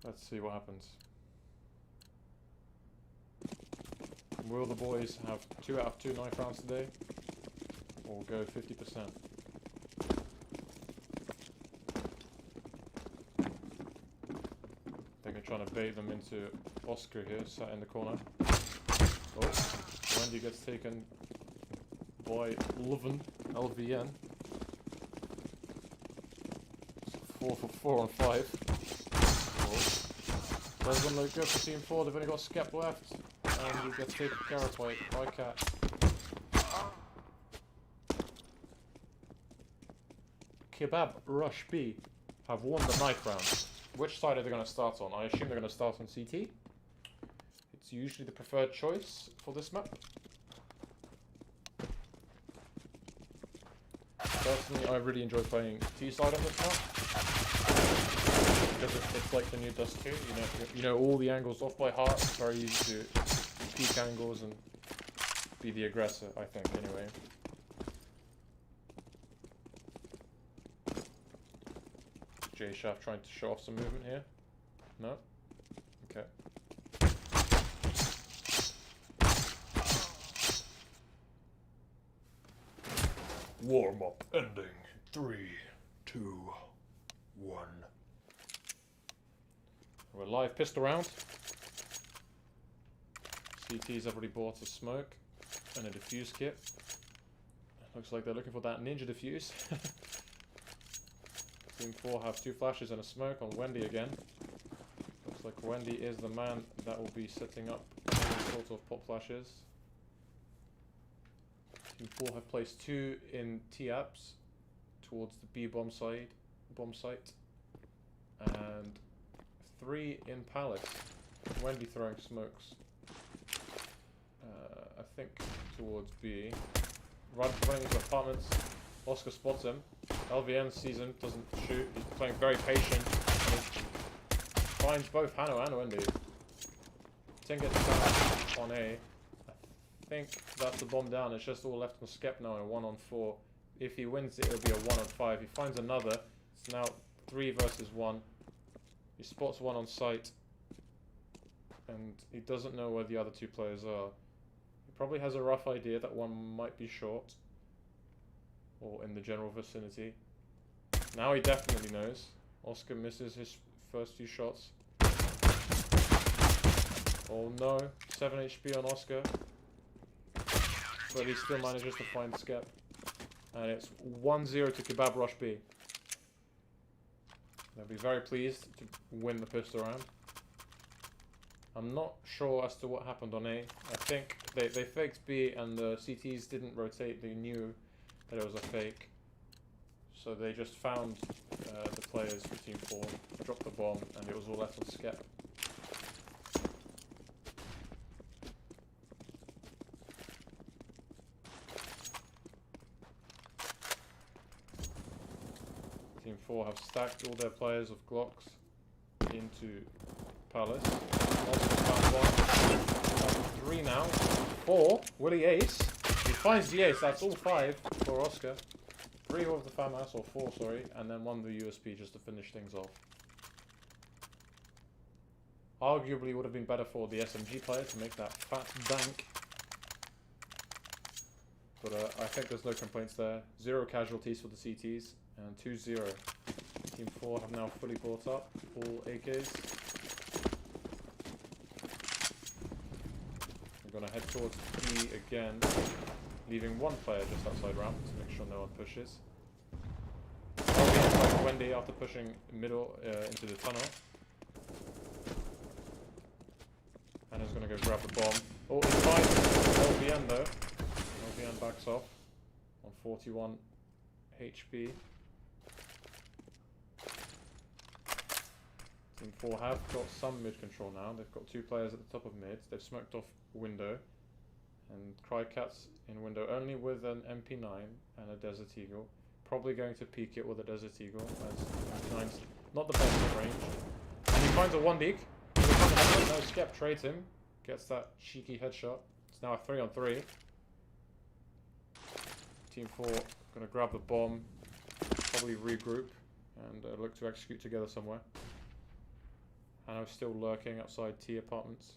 [SPEAKER 1] Let's see what happens. Will the boys have 2 out of 2 knife rounds today? Or go 50%? I think I'm trying to bait them into Oscar here, sat in the corner. Oh, Wendy gets taken by Leuven, LVN. 4 for 4 on 5. Oh. Doesn't look good for Team 4, they've only got Skep left. And he gets taken care of by Cat. Kebab Rush B have won the knife round. Which side are they going to start on? I assume they're going to start on CT. It's usually the preferred choice for this map. Personally, I really enjoy playing T-side on this map. Because it's like the new Dust 2, you know all the angles off by heart. It's very easy to peak angles and be the aggressor, I think, anyway. J Shaft trying to show off some movement here. No? Okay. Warm up ending. 3, 2, 1. We're live pissed around. CT's already bought a smoke and a diffuse kit. Looks like they're looking for that ninja diffuse. Team 4 have 2 flashes and a smoke on Wendy again. Looks like Wendy is the man that will be setting up any sort of pop flashes. Team 4 have placed 2 in T-apps towards the B bomb site, and 3 in Palace. Wendy throwing smokes. I think towards B. Running into apartments. Oscar spots him. LVN sees him, doesn't shoot. He's playing very patient. Finds both Hanno and Wendy. Ting gets down on A. I think that's the bomb down. It's just all left on Skep now in 1-on-4. If he wins it, it'll be a 1-on-5. He finds another. It's now 3 versus 1. He spots one on site. And he doesn't know where the other 2 players are. He probably has a rough idea that one might be short. Or in the general vicinity. Now he definitely knows. Oscar misses his first 2 shots. Oh no. 7 HP on Oscar. But he still manages to find Skep. And it's 1-0 to Kebab Rush B. They'll be very pleased to win the pistol round. I'm not sure as to what happened on A. I think they faked B and the CTs didn't rotate. They knew that it was a fake. So they just found the players for Team 4, dropped the bomb, and it was all left on Skep. Team 4 have stacked all their players of Glocks into Palace. Also found 1. That's 3 now. 4. Willie Ace. He finds the ace. That's all 5 for Oscar. 3 of the FAMAS, or 4, sorry, and then 1 the USP just to finish things off. Arguably would have been better for the SMG player to make that fat bank. But I think there's no complaints there. 0 casualties for the CTs, and 2-0. Team 4 have now fully brought up all AKs. We're going to head towards B again, leaving 1 player just outside ramp to make sure no one pushes. Like Wendy after pushing middle into the tunnel. Anna's going to go grab the bomb. Oh, he finds LVN though. LVN backs off on 41 HP. Team 4 have got some mid control now. They've got 2 players at the top of mid. They've smoked off window. And Crycat's in window only with an MP9 and a Desert Eagle. Probably going to peek it with a Desert Eagle, as MP9's not the best at range. And he finds a 1-deek. No, Skep trades him. Gets that cheeky headshot. It's now a 3-on-3. Team 4 going to grab the bomb. Probably regroup and look to execute together somewhere. Hanno's still lurking outside T apartments.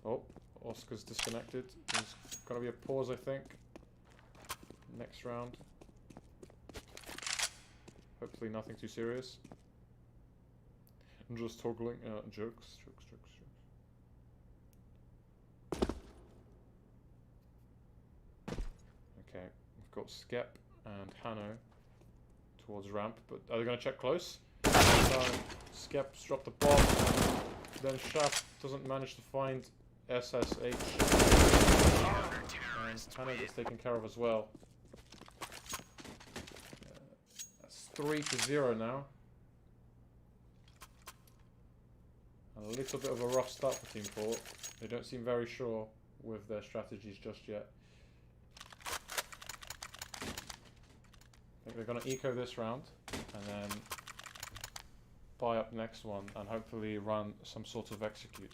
[SPEAKER 1] Oh, Oscar's disconnected. There's going to be a pause, I think. Next round. Hopefully nothing too serious. I'm just toggling. Jokes. Okay, we've got Skep and Hanno towards ramp, but are they going to check close? Skep's dropped the bomb. Then Shaft doesn't manage to find SSH. And Hanno gets taken care of as well. That's 3-0 now. A little bit of a rough start for Team 4. They don't seem very sure with their strategies just yet. I think they're going to eco this round and then buy up next one and hopefully run some sort of execute.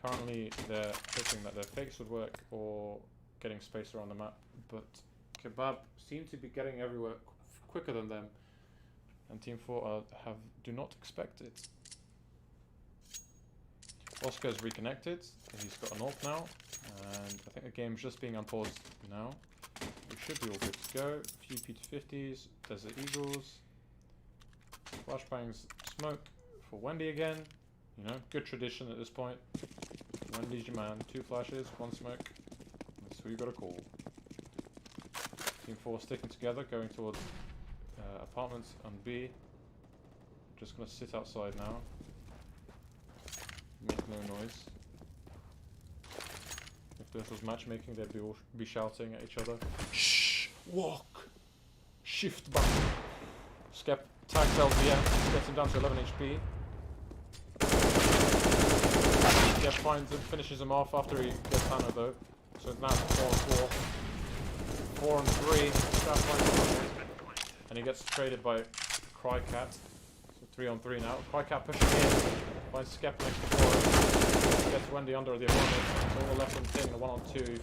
[SPEAKER 1] Currently, they're hoping that their fakes would work or getting space around the map, but Kebab seem to be getting everywhere quicker than them, and Team 4 do not expect it. Oscar's reconnected, he's got an AWP now, and I think the game's just being unpaused now. We should be all good to go. A few P250s, Desert Eagles, flashbangs, smoke for Wendy again. You know, good tradition at this point. Wendy's your man. 2 flashes, 1 smoke. That's who you gotta call. Team 4 sticking together, going towards apartments on B. Just gonna sit outside now. Make no noise. If this was matchmaking, they'd all be shouting at each other. Shh! Walk! Shift button! Skep tags LVM, gets him down to 11 HP. Skep finds him, finishes him off after he gets Hano though. So it's now 4-4. 4 and 3. Skep finds him. And he gets traded by Crycat. So 3 on 3 now. Crycat pushing in. Finds Skep next to 4. Gets Wendy under the apartment. So all left on thing, a 1 on 2.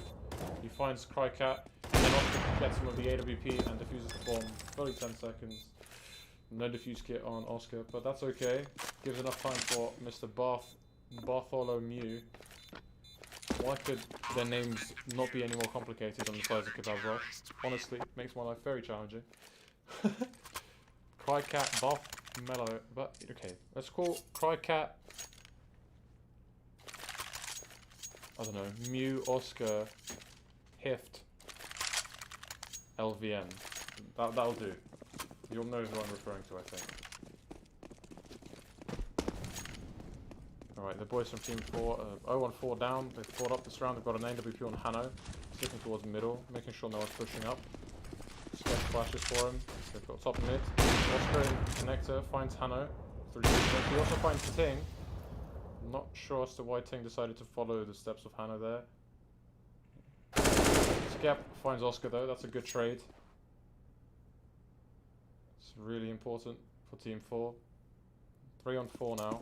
[SPEAKER 1] He finds Crycat. And then Oscar gets him with the AWP and defuses the bomb. Fully 10 seconds. No defuse kit on Oscar, but that's okay. Gives enough time for Mr. Bartholomew. Why could their names not be any more complicated on the size of Kebab Rush? Honestly, makes my life very challenging. Crycat, Mellow, but okay. Let's call Crycat, I don't know, Mew, Oscar, Hift, LVN. That'll do. You'll know who I'm referring to, I think. Alright, the boys from Team 4, 0-4 down. They've fought up this round. They've got an AWP on Hano. Sticking towards middle, making sure no one's pushing up. Sketch flashes for him. They've got top mid. Oscar in connector finds Hano. He also finds Ting. I'm not sure as to why Ting decided to follow the steps of Hano there. Skep finds Oscar though. That's a good trade. It's really important for Team 4. 3 on 4 now.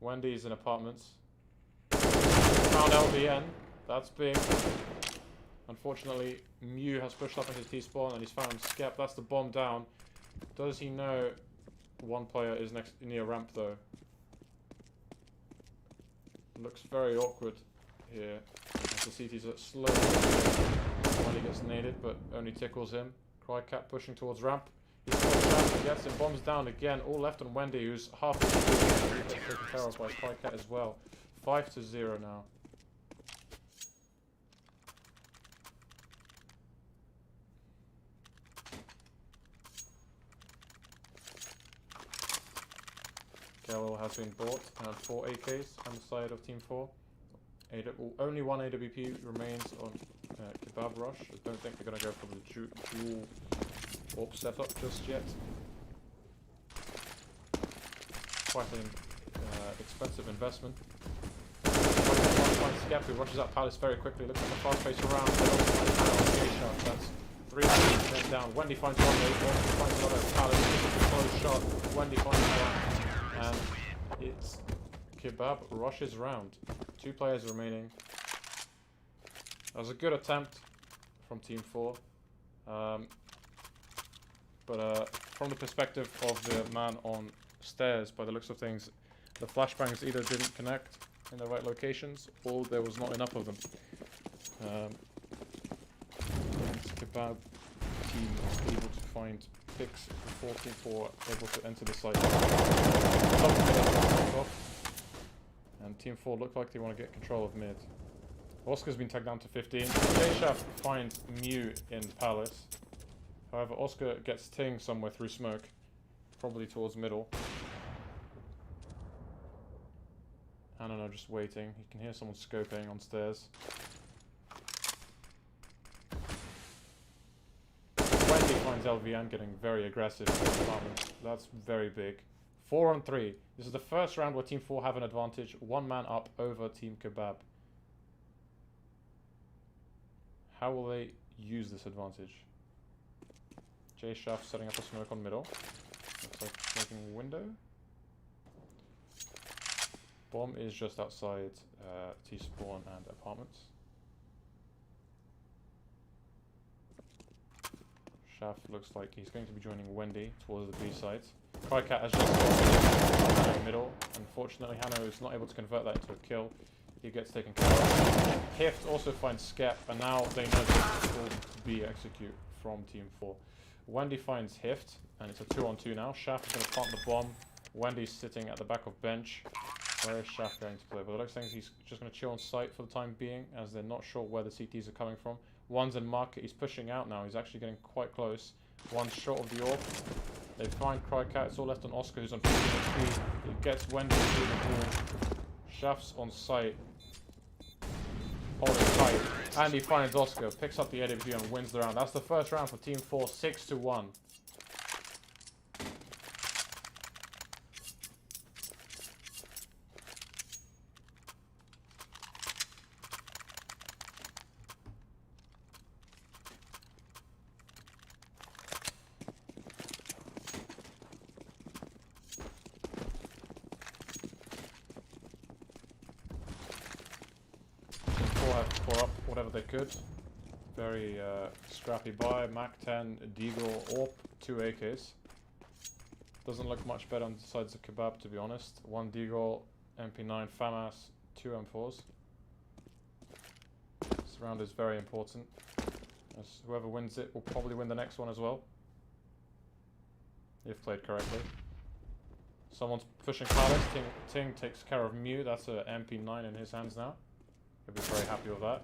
[SPEAKER 1] Wendy's in apartments. Found LVN. That's big. Unfortunately, Mew has pushed up into T-spawn and he's found Skep. That's the bomb down. Does he know one player is near ramp though? Looks very awkward here. As the CT's slowly while he gets naded, but only tickles him. Crycat pushing towards ramp. He's got shot and gets him. Bombs down again. All left on Wendy, who's half taken care of by Crycat as well. 5-0 now. Galil has been bought and 4 AKs on the side of Team 4. Only 1 AWP remains on Kebab Rush. I don't think they're going to go for the dual AWP setup just yet. Quite an expensive investment. Skep, who rushes out Palace very quickly, looks at the fast pace around. That's 3 then down. Wendy finds one, Wendy finds another. Palace, close shot. Wendy finds one. And it's Kebab Rush's round. 2 players remaining. That was a good attempt from Team 4. But from the perspective of the man on stairs, by the looks of things, the flashbangs either didn't connect in the right locations, or there was not enough of them. Kebab team was able to find picks before Team 4 able to enter the site. And Team 4 look like they want to get control of mid. Oscar's been tagged down to 15. J-Shaft finds Mew in Palace. However, Oscar gets Ting somewhere through smoke. Probably towards middle. I don't know, just waiting. You can hear someone scoping on stairs. Wendy finds LVN getting very aggressive in the apartment. That's very big. 4 on 3. This is the first round where Team 4 have an advantage. 1 man up over Team Kebab. How will they use this advantage? J-Shaft setting up a smoke on middle. Looks like making a window. Bomb is just outside T-spawn and apartments. Shaft looks like he's going to be joining Wendy towards the B side. Crycat has just spotted him middle. Unfortunately, Hanno is not able to convert that into a kill. He gets taken care of. Hift also finds Skep, and now they know that it will be execute from Team 4. Wendy finds Hift, and it's a 2-on-2 now. Shaft is going to plant the bomb. Wendy's sitting at the back of bench. Where is Shaft going to play? But it looks like he's just going to chill on site for the time being, as they're not sure where the CTs are coming from. One's in market. He's pushing out now. He's actually getting quite close. One's short of the orb. They find Crycat. It's all left on Oscar, who's on 50 HP. He gets Wendy through the pool. Shaft's on site. Holding tight. And he finds Oscar. Picks up the AWP and wins the round. That's the first round for Team 4. 6-1. Tore up whatever they could. Very scrappy buy. Mac 10, Deagle, Orp, 2 AKs. Doesn't look much better on the sides of Kebab, to be honest. 1 Deagle, MP9, FAMAS, 2 M4s. This round is very important, as whoever wins it will probably win the next one as well, if played correctly. Someone's pushing Carlos. Ting takes care of Mew. That's a MP9 in his hands now. He'll be very happy with that.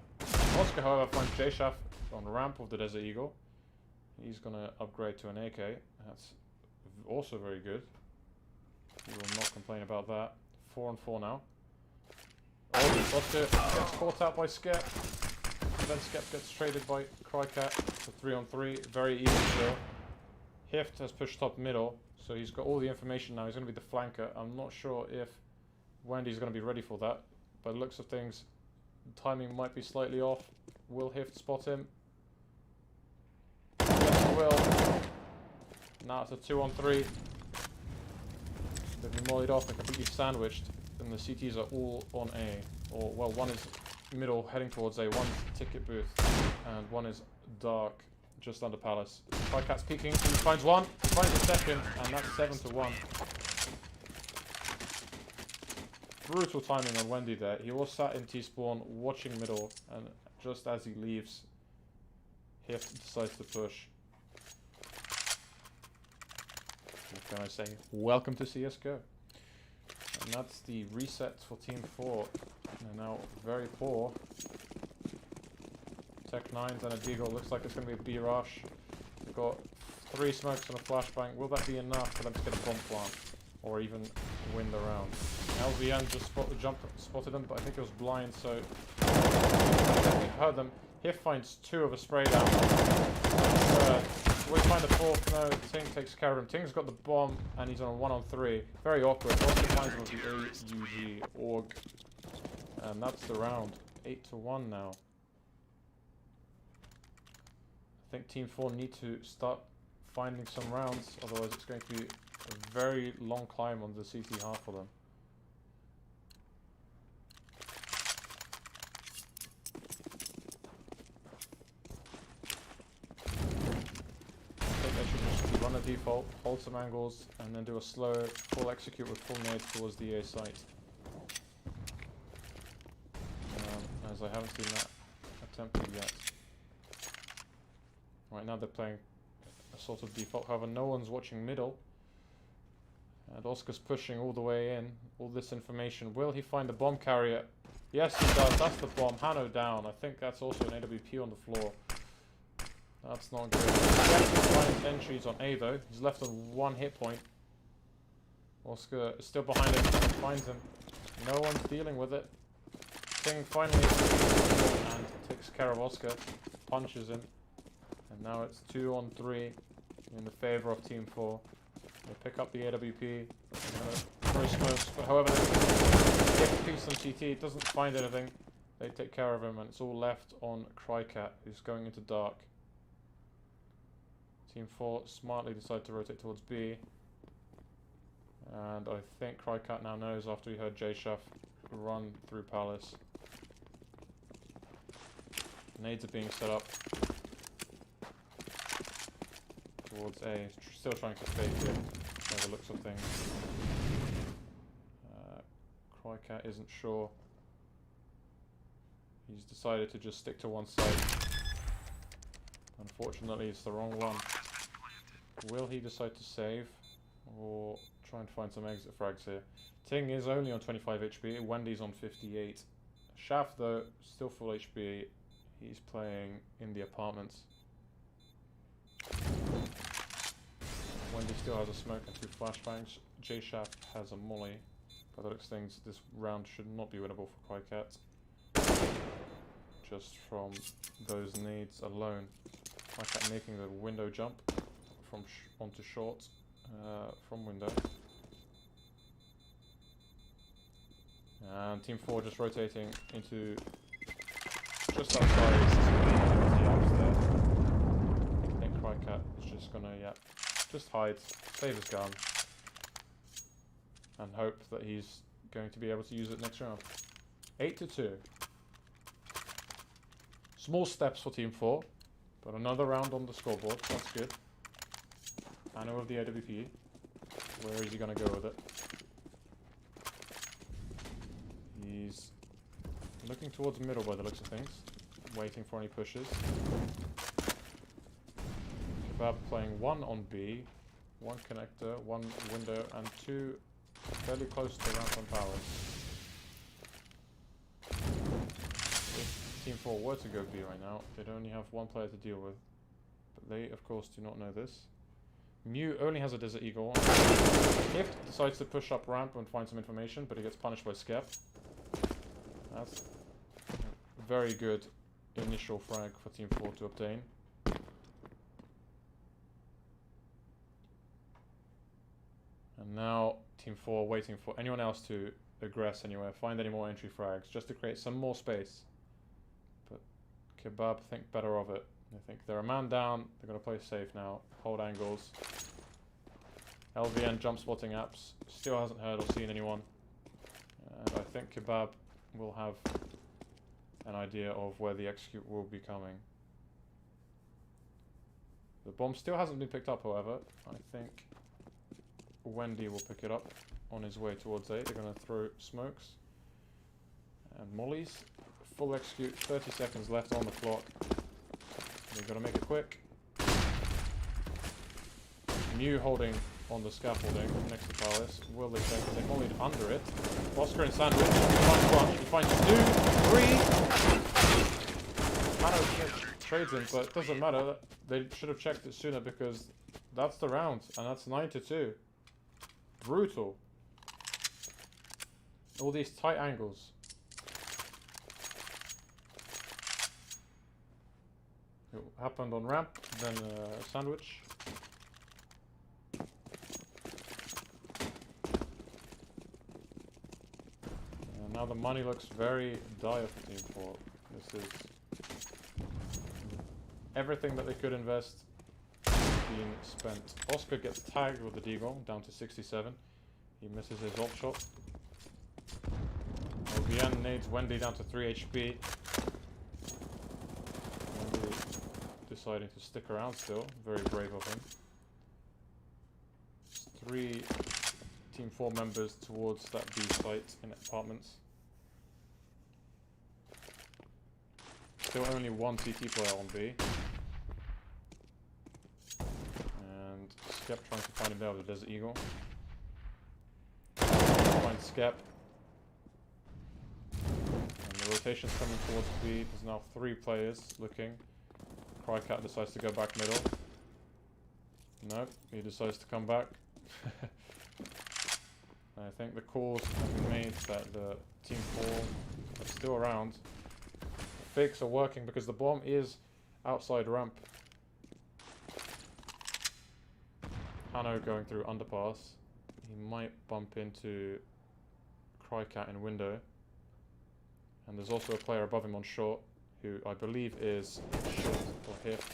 [SPEAKER 1] Oscar, however, finds J-Shaft on the ramp of the Desert Eagle. He's going to upgrade to an AK. That's also very good. We will not complain about that. 4-on-4 now. Oh, Oscar gets caught out by Skep. And then Skep gets traded by Crycat for 3-on-3. Very even still. Hift has pushed top middle, so he's got all the information now. He's going to be the flanker. I'm not sure if Wendy's going to be ready for that. By the looks of things, timing might be slightly off. Will Hift spot him? Yes, he will. Now it's a 2-on-3. They've been mollied off and completely sandwiched. And the CTs are all on A. Or, well, one is middle heading towards A, one's ticket booth, and one is dark just under Palace. Crycat's peeking. He finds one. He finds the second, and that's 7-1. Brutal timing on Wendy there. He was sat in T-spawn watching middle, and just as he leaves, Hift decides to push. What can I say? Welcome to CSGO. And that's the reset for Team 4. They're now very poor. Tech 9s and a Deagle. Looks like it's going to be a B rush. They've got 3 smokes and a flashbang. Will that be enough for them to get a bomb plant? Or even win the round? LVN just spotted them, but I think it was blind, so I don't think heard them. Hiff finds 2 of a spray down. We find the 4th. No, Ting takes care of him. Ting's got the bomb, and he's on a 1-on-3. Very awkward. Oscar finds him with the AUG AUG. And that's the round. 8-1 now. I think Team 4 need to start finding some rounds, otherwise it's going to be a very long climb on the CT half for them. I think they should just run a default, hold some angles, and then do a slow full execute with full nades towards the A site. As I haven't seen that attempted yet. Right now they're playing a sort of default, however no one's watching middle. And Oscar's pushing all the way in. All this information. Will he find the bomb carrier? Yes he does, that's the bomb. Hanno down. I think that's also an AWP on the floor. That's not good. He finds entries on A though. He's left on 1 hit point. Oscar is still behind him. Finds him. No one's dealing with it. Ting finally and takes care of Oscar. Punches him. And now it's 2-on-3 in the favor of Team 4. They pick up the AWP. Very close, but however, they get a piece on CT. Doesn't find anything. They take care of him, and it's all left on Crycat, who's going into dark. Team 4 smartly decide to rotate towards B. And I think Crycat now knows after he heard J-Chef run through Palace. Nades are being set up towards A. Still trying to fake it by the looks of things. Crycat isn't sure. He's decided to just stick to one side. Unfortunately, it's the wrong one. Will he decide to save? Or try and find some exit frags here? Ting is only on 25 HP. Wendy's on 58. Shaft, though, still full HP. He's playing in the apartments. Wendy still has a smoke and 2 flashbangs. J-Shaft has a molly. By the looks of things, this round should not be winnable for Crycat. Just from those needs alone. Crycat making the window jump from onto short from window. And Team 4 just rotating into just outside the arms there. I think Crycat is just gonna, just hide, save his gun, and hope that he's going to be able to use it next round. 8-2. Small steps for Team 4, but another round on the scoreboard. That's good. Anno of the AWP. Where is he going to go with it? He's looking towards the middle by the looks of things. Waiting for any pushes. Kebab playing 1 on B. 1 connector, 1 window, and 2 fairly close to ramp on Palace. If Team 4 were to go B right now, they'd only have 1 player to deal with. But they, of course, do not know this. Mew only has a Desert Eagle. If decides to push up ramp and find some information, but he gets punished by Skep. That's a very good initial frag for Team 4 to obtain. And now Team 4 waiting for anyone else to aggress anywhere, find any more entry frags, just to create some more space. But Kebab think better of it. They think they're a man down, they're going to play safe now, hold angles. LVN jump spotting apps, still hasn't heard or seen anyone. And I think Kebab will have an idea of where the execute will be coming. The bomb still hasn't been picked up, however. I think Wendy will pick it up on his way towards A. They're going to throw smokes and mollies. Full execute, 30 seconds left on the clock. They've got to make it quick. Mew holding on the scaffolding next to Palace. Will they check? They mollied under it. Oscar and Sandwich. He finds 1, he finds 2, 3. Mano trades him, but it doesn't matter. They should have checked it sooner because that's the round, and that's 9-2. Brutal. All these tight angles. It happened on ramp, then sandwich. And now the money looks very dire for Team 4. This is everything that they could invest being spent. Oscar gets tagged with the deagle down to 67. He misses his ult shot. LVN nades Wendy down to 3 HP. Wendy deciding to stick around still. Very brave of him. 3 Team 4 members towards that B site in apartments. Still only 1 CT player on B. And Skep trying to find him there with the Desert Eagle. Find Skep. And the rotation's coming towards B. There's now 3 players looking. Crycat decides to go back middle. No, he decides to come back. I think the calls have been made that the Team 4 are still around. The fakes are working because the bomb is outside ramp. Hanno going through underpass. He might bump into Crycat in window. And there's also a player above him on short, who I believe is Shift or Hift.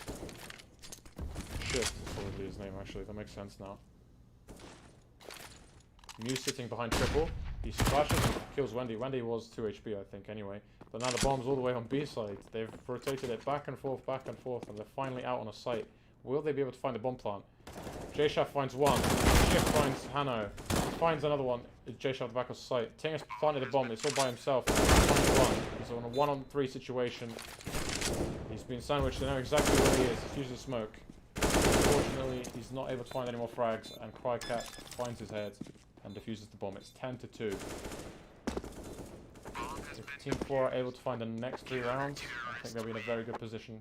[SPEAKER 1] Shift is probably his name actually, that makes sense now. Mew sitting behind triple. He splashes and kills Wendy. Wendy was 2 HP, I think, anyway. But now the bomb's all the way on B side. They've rotated it back and forth, and they're finally out on a site. Will they be able to find the bomb plant? J-Shaft finds one. Shift finds Hano. Finds another one. J-Shaft at the back of sight. Ting has planted the bomb. It's all by himself. He's on a 1-on-3 situation. He's been sandwiched. They know exactly where he is. He's using smoke. Unfortunately, he's not able to find any more frags, and Crycat finds his head and defuses the bomb. It's 10-2. If Team 4 are able to find the next 3 rounds, I think they'll be in a very good position.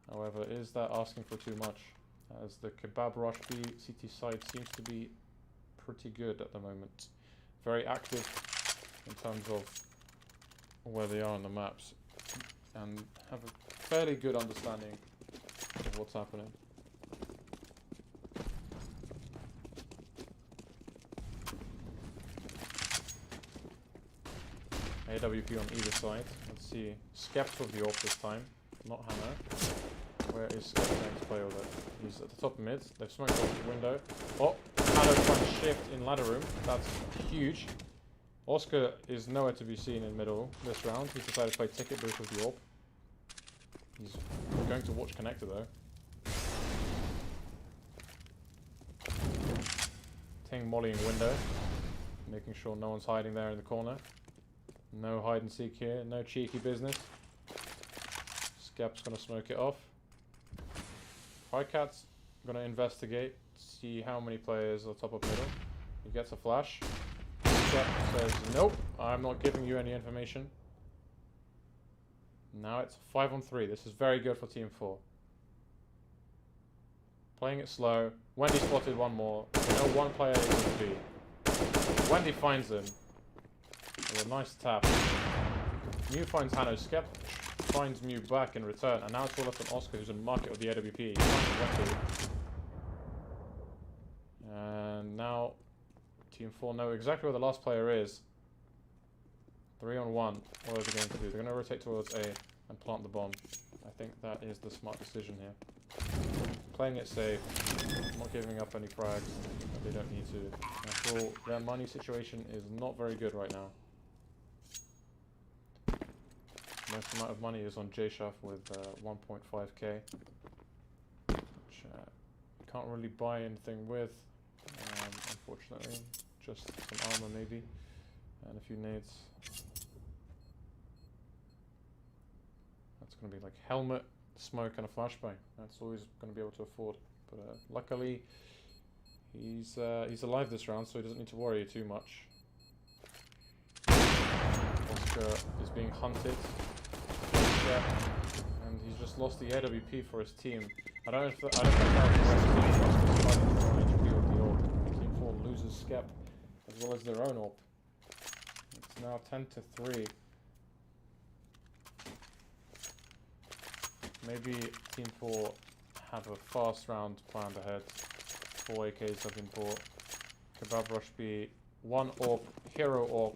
[SPEAKER 1] However, is that asking for too much? As the Kebab Rush B CT side seems to be pretty good at the moment. Very active in terms of where they are on the maps, and have a fairly good understanding of what's happening. AWP on either side. Let's see. Skept with the AWP this time, not Hammer. Where is Skept going to play with it? He's at the top mid. They've smoked off the window. Oh! Hano trying to shift in ladder room. That's huge. Oscar is nowhere to be seen in middle this round. He's decided to play ticket booth with the AWP. He's going to watch connector though. Ting mollying window. Making sure no one's hiding there in the corner. No hide and seek here, no cheeky business. Skep's gonna smoke it off. Crycat's gonna investigate, see how many players are top of middle. He gets a flash. Skep says, nope, I'm not giving you any information. Now it's 5-on-3. This is very good for Team 4. Playing it slow. Wendy spotted one more. We know one player is in B. Wendy finds him. With a nice tap. Mew finds Hano. Skep finds Mew back in return. And now it's all left on Oscar, who's in market with the AWP. He finds Wendy. And now Team 4 know exactly where the last player is. 3-on-1. What are they going to do? They're going to rotate towards A and plant the bomb. I think that is the smart decision here. Playing it safe. Not giving up any frags. They don't need to. After all, their money situation is not very good right now. Most amount of money is on J-Shaft with 1.5k, which can't really buy anything with, unfortunately. Just some armor maybe, and a few nades. That's going to be like helmet, smoke, and a flashbang. That's all he's going to be able to afford. But luckily, he's alive this round, so he doesn't need to worry too much. Oscar is being hunted. Yeah, and he's just lost the AWP for his team. I don't know if that was the right decision. Team 4 loses Skep as well as their own AWP. It's now 10-3. Maybe Team 4 have a fast round planned ahead. 4 AKs have been bought. Kebab Rush B, 1 AWP, hero AWP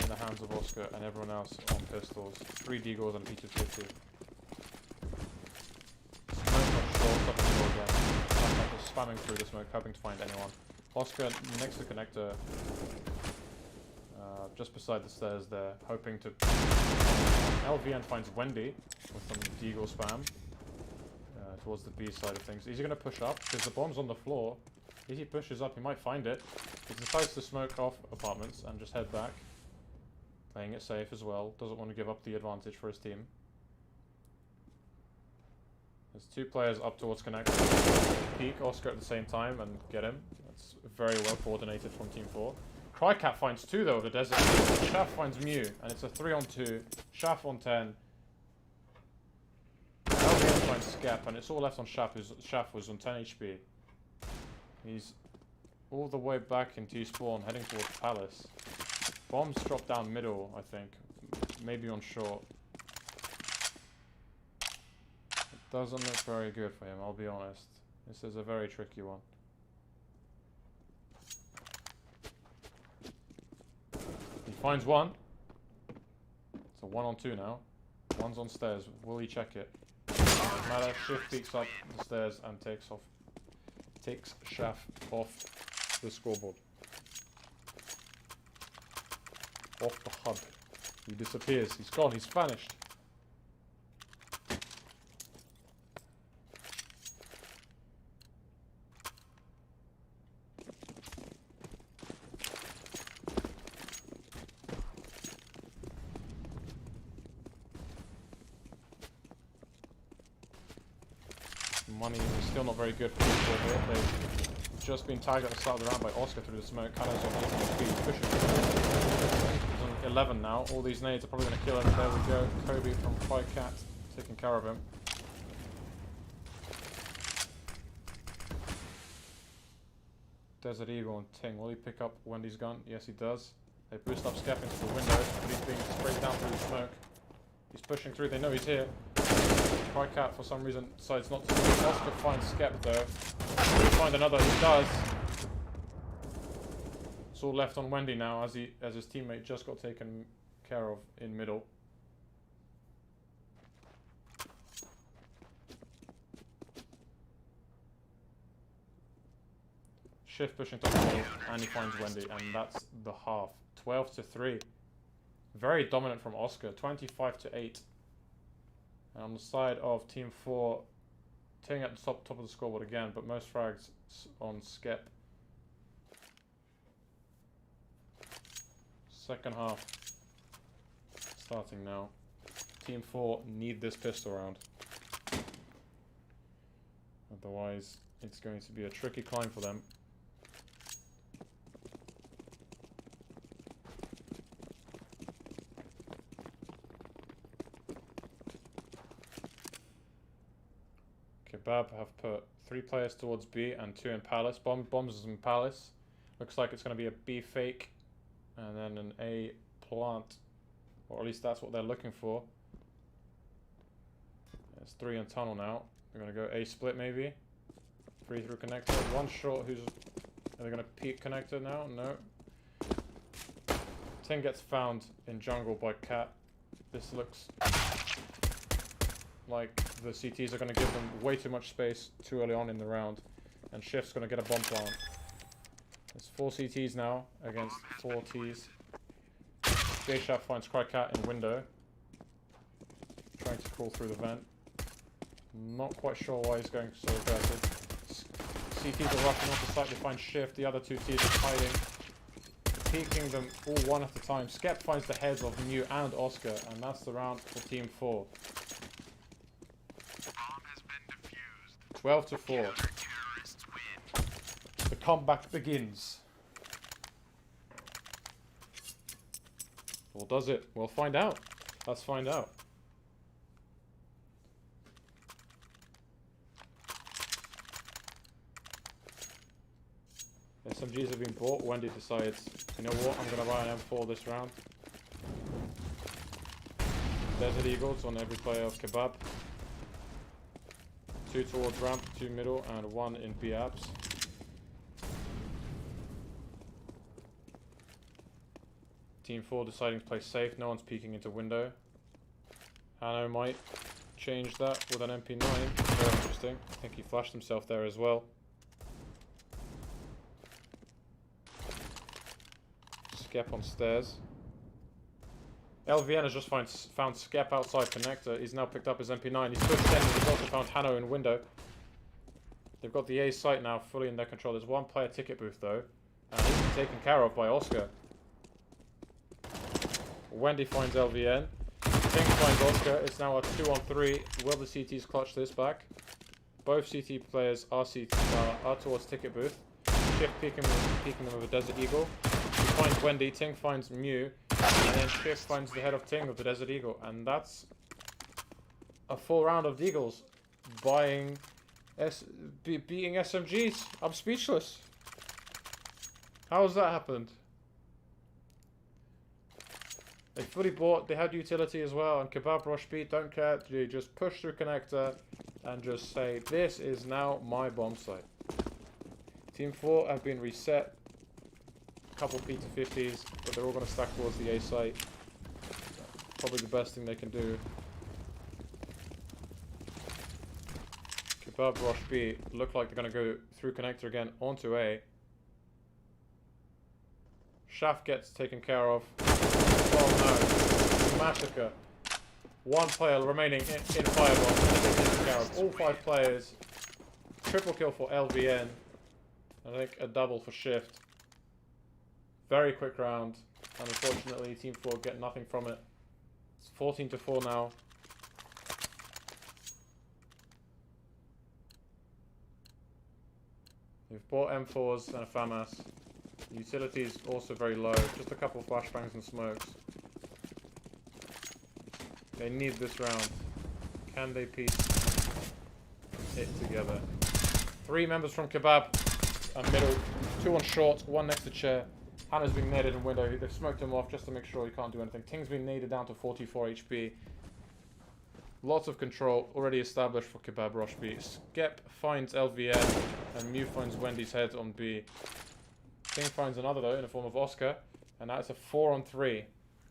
[SPEAKER 1] in the hands of Oscar, and everyone else on pistols. 3 Deagles and a P250. Smoke not short, up the door again. Just spamming through the smoke, hoping to find anyone. Oscar next to connector, just beside the stairs there, hoping to... LVN finds Wendy with some Deagle spam towards the B side of things. Is he going to push up? Because the bomb's on the floor. If he pushes up, he might find it. He decides to smoke off apartments and just head back. Playing it safe as well. Doesn't want to give up the advantage for his team. There's 2 players up towards connector. Peek Oscar at the same time and get him. That's very well coordinated from Team 4. Crycat finds 2 though, the desert. Shaft finds Mew, and it's a 3-on-2. Shaft on 10. LVN finds Skep, and it's all left on Shaft, Shaft was on 10 HP. He's all the way back in T-spawn, heading towards Palace. Bombs drop down middle, I think. Maybe on short. It doesn't look very good for him, I'll be honest. This is a very tricky one. He finds one. It's a 1-on-2 now. One's on stairs. Will he check it? Doesn't matter. Shift peeks up the stairs and takes Shaft off. to the scoreboard. Off the hub. He disappears. He's gone. He's vanished. Money is still not very good for this ball here. They've just been tagged at the start of the round by Oscar through the smoke. Cano's on his speed, pushing. He's on 11 now. All these nades are probably going to kill him. There we go. Kobe from Fight Cat taking care of him. Desert Eagle and Ting. Will he pick up Wendy's gun? Yes, he does. They boost up Skep into the window, but he's being sprayed down through the smoke. He's pushing through. They know he's here. Cat for some reason decides not to. Oscar finds Skep though. Will he find another? He does. It's all left on Wendy now as his teammate just got taken care of in middle. Shift pushing top middle and he finds Wendy, and that's the half. 12-3. Very dominant from Oscar. 25-8. And on the side of Team 4, Ting at the top of the scoreboard again, but most frags on Skep. Second half starting now. Team 4 need this pistol round. Otherwise, it's going to be a tricky climb for them. Kebab have put 3 players towards B and 2 in Palace. Bombs is in Palace. Looks like it's going to be a B fake and then an A plant. Or at least that's what they're looking for. There's 3 in tunnel now. They're going to go A split maybe. 3 through connector. One short who's... Are they going to peek connector now? No. Ting gets found in jungle by Cat. This looks like the CTs are going to give them way too much space too early on in the round. And Shift's going to get a bomb plant. There's 4 CTs now against 4 Ts. J-Shaft finds Crycat in window. Trying to crawl through the vent. Not quite sure why he's going so aggressive. CTs are rushing off the site to find Shift. The other 2 Ts are hiding. Peeking them all one at a time. Skep finds the heads of Mew and Oscar, and that's the round for Team 4. 12-4. The comeback begins. Or does it? We'll find out. Let's find out. SMGs have been bought. Wendy decides, you know what, I'm going to buy an M4 this round. Desert Eagles on every player of Kebab. 2 towards ramp, 2 middle, and 1 in B apps. Team 4 deciding to play safe. No one's peeking into window. Hanno might change that with an MP9. Very interesting. I think he flashed himself there as well. Skep on stairs. LVN has just found Skep outside connector. He's now picked up his MP9. He's pushed in. He's also found Hanno in window. They've got the A site now fully in their control. There's 1 player ticket booth though. And he's been taken care of by Oscar. Wendy finds LVN. Ting finds Oscar. It's now a 2-on-3. Will the CTs clutch this back? Both CT players are towards ticket booth. Shift peeking them with a Desert Eagle. He finds Wendy. Ting finds Mew. And then Shift finds the head of Ting with the Desert Eagle. And that's a full round of Deagles beating SMGs. I'm speechless. How has that happened? They fully bought, they had utility as well, and Kebab Rush Beat don't care. You just push through connector and just say, this is now my bomb site. Team 4 have been reset. A couple P250s, but they're all going to stack towards the A site. Probably the best thing they can do. Kebab Rush B look like they're going to go through connector again onto A. Shaft gets taken care of. Oh no. Massacre. One player remaining in fireball. Taken care of. All 5 players. Triple kill for LVN. I think a double for Shift. Very quick round. And unfortunately, Team 4 get nothing from it. It's 14-4 now. We've bought M4s and a FAMAS. Utilities also very low. Just a couple of flashbangs and smokes. They need this round. Can they piece it together? 3 members from Kebab. Middle. 2 on short. 1 next to chair. Hannah's being naded in window. They've smoked him off just to make sure he can't do anything. Ting's been naded down to 44 HP. Lots of control already established for Kebab Rush B. Skep finds LVN and Mew finds Wendy's head on B. Ting finds another though in the form of Oscar, and that's a 4-on-3.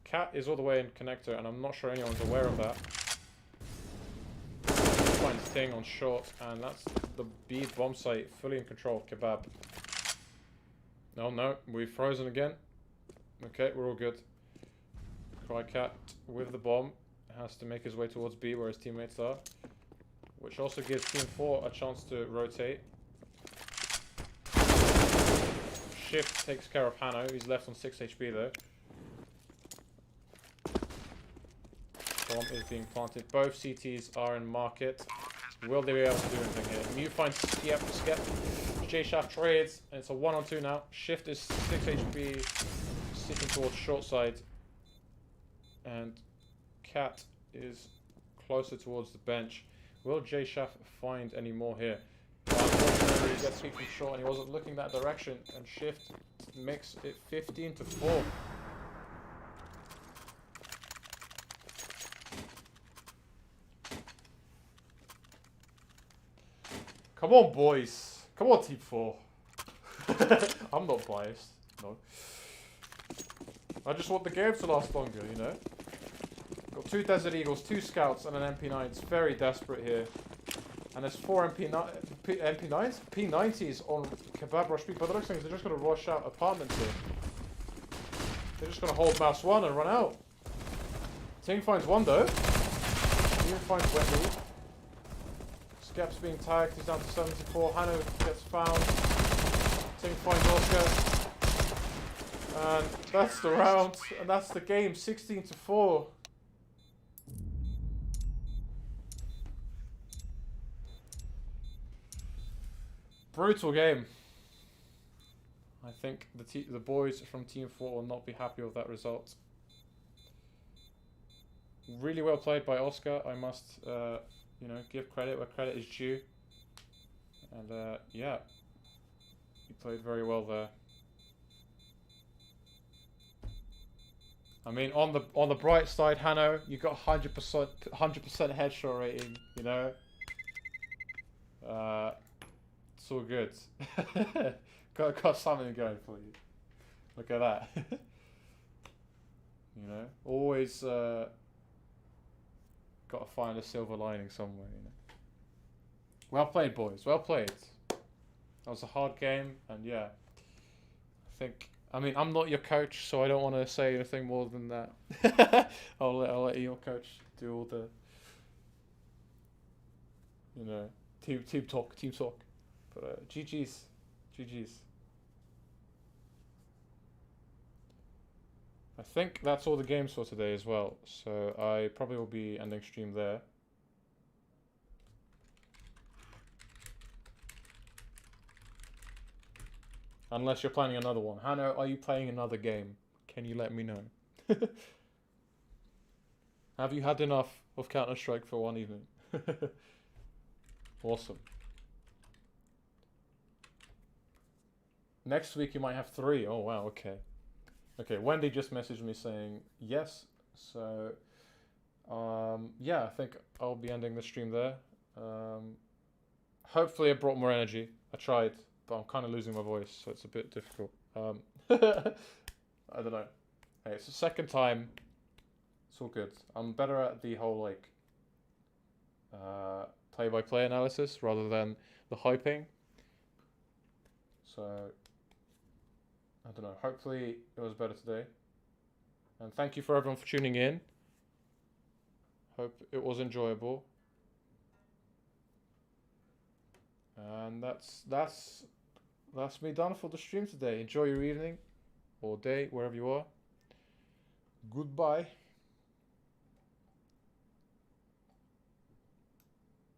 [SPEAKER 1] Cat is all the way in connector, and I'm not sure anyone's aware of that. Finds Ting on short, and that's the B bomb site fully in control of Kebab. Oh no, we've frozen again. Okay, we're all good. Crycat with the bomb has to make his way towards B where his teammates are, which also gives Team 4 a chance to rotate. Shift takes care of Hanno. He's left on 6 HP though. Bomb is being planted. Both CTs are in market. Will they be able to do anything here? Mew finds Skep. J-Shaft trades, and it's a 1-on-2 now. Shift is 6 HP, sitting towards short side. And Cat is closer towards the bench. Will J-Shaft find any more here? Unfortunately, he gets peeked from short, and he wasn't looking that direction. And Shift makes it 15-4. Come on, boys. Come on, Team 4. I'm not biased. No. I just want the game to last longer, you know? Got 2 Desert Eagles, 2 Scouts, and an MP9. It's very desperate here. And there's 4 MP9s? P90s on Kebab Rush B. But the next thing is they're just going to rush out apartments here. They're just going to hold mouse 1 and run out. Ting finds 1 though. Ting finds Wendy. Skep's being tagged, he's down to 74. Hanno gets found. Ting finds Oscar. And that's the round. And that's the game, 16-4. Brutal game. I think the boys from Team 4 will not be happy with that result. Really well played by Oscar, I must you know, give credit where credit is due. And yeah, he played very well there. I mean, on the bright side, Hanno, you got 100% headshot rating. You know, it's all good. got something going for you. Look at that. You know, always got to find a silver lining somewhere. You know. Well played, boys. Well played. That was a hard game, and yeah, I think. I mean, I'm not your coach, so I don't want to say anything more than that. I'll let your coach do all the, you know, team talk. But GG's. I think that's all the games for today as well. So I probably will be ending stream there. Unless you're planning another one. Hanno, are you playing another game? Can you let me know? Have you had enough of Counter-Strike for one evening? Awesome. Next week you might have 3. Oh wow, okay. Okay, Wendy just messaged me saying yes. So, yeah, I think I'll be ending the stream there. Hopefully I brought more energy. I tried. But I'm kind of losing my voice, so it's a bit difficult. I don't know. Hey, it's the second time. It's all good. I'm better at the whole, like, play-by-play analysis rather than the hyping. So, I don't know. Hopefully it was better today. And thank you for everyone for tuning in. Hope it was enjoyable. And that's me done for the stream today. Enjoy your evening or day wherever you are. Goodbye.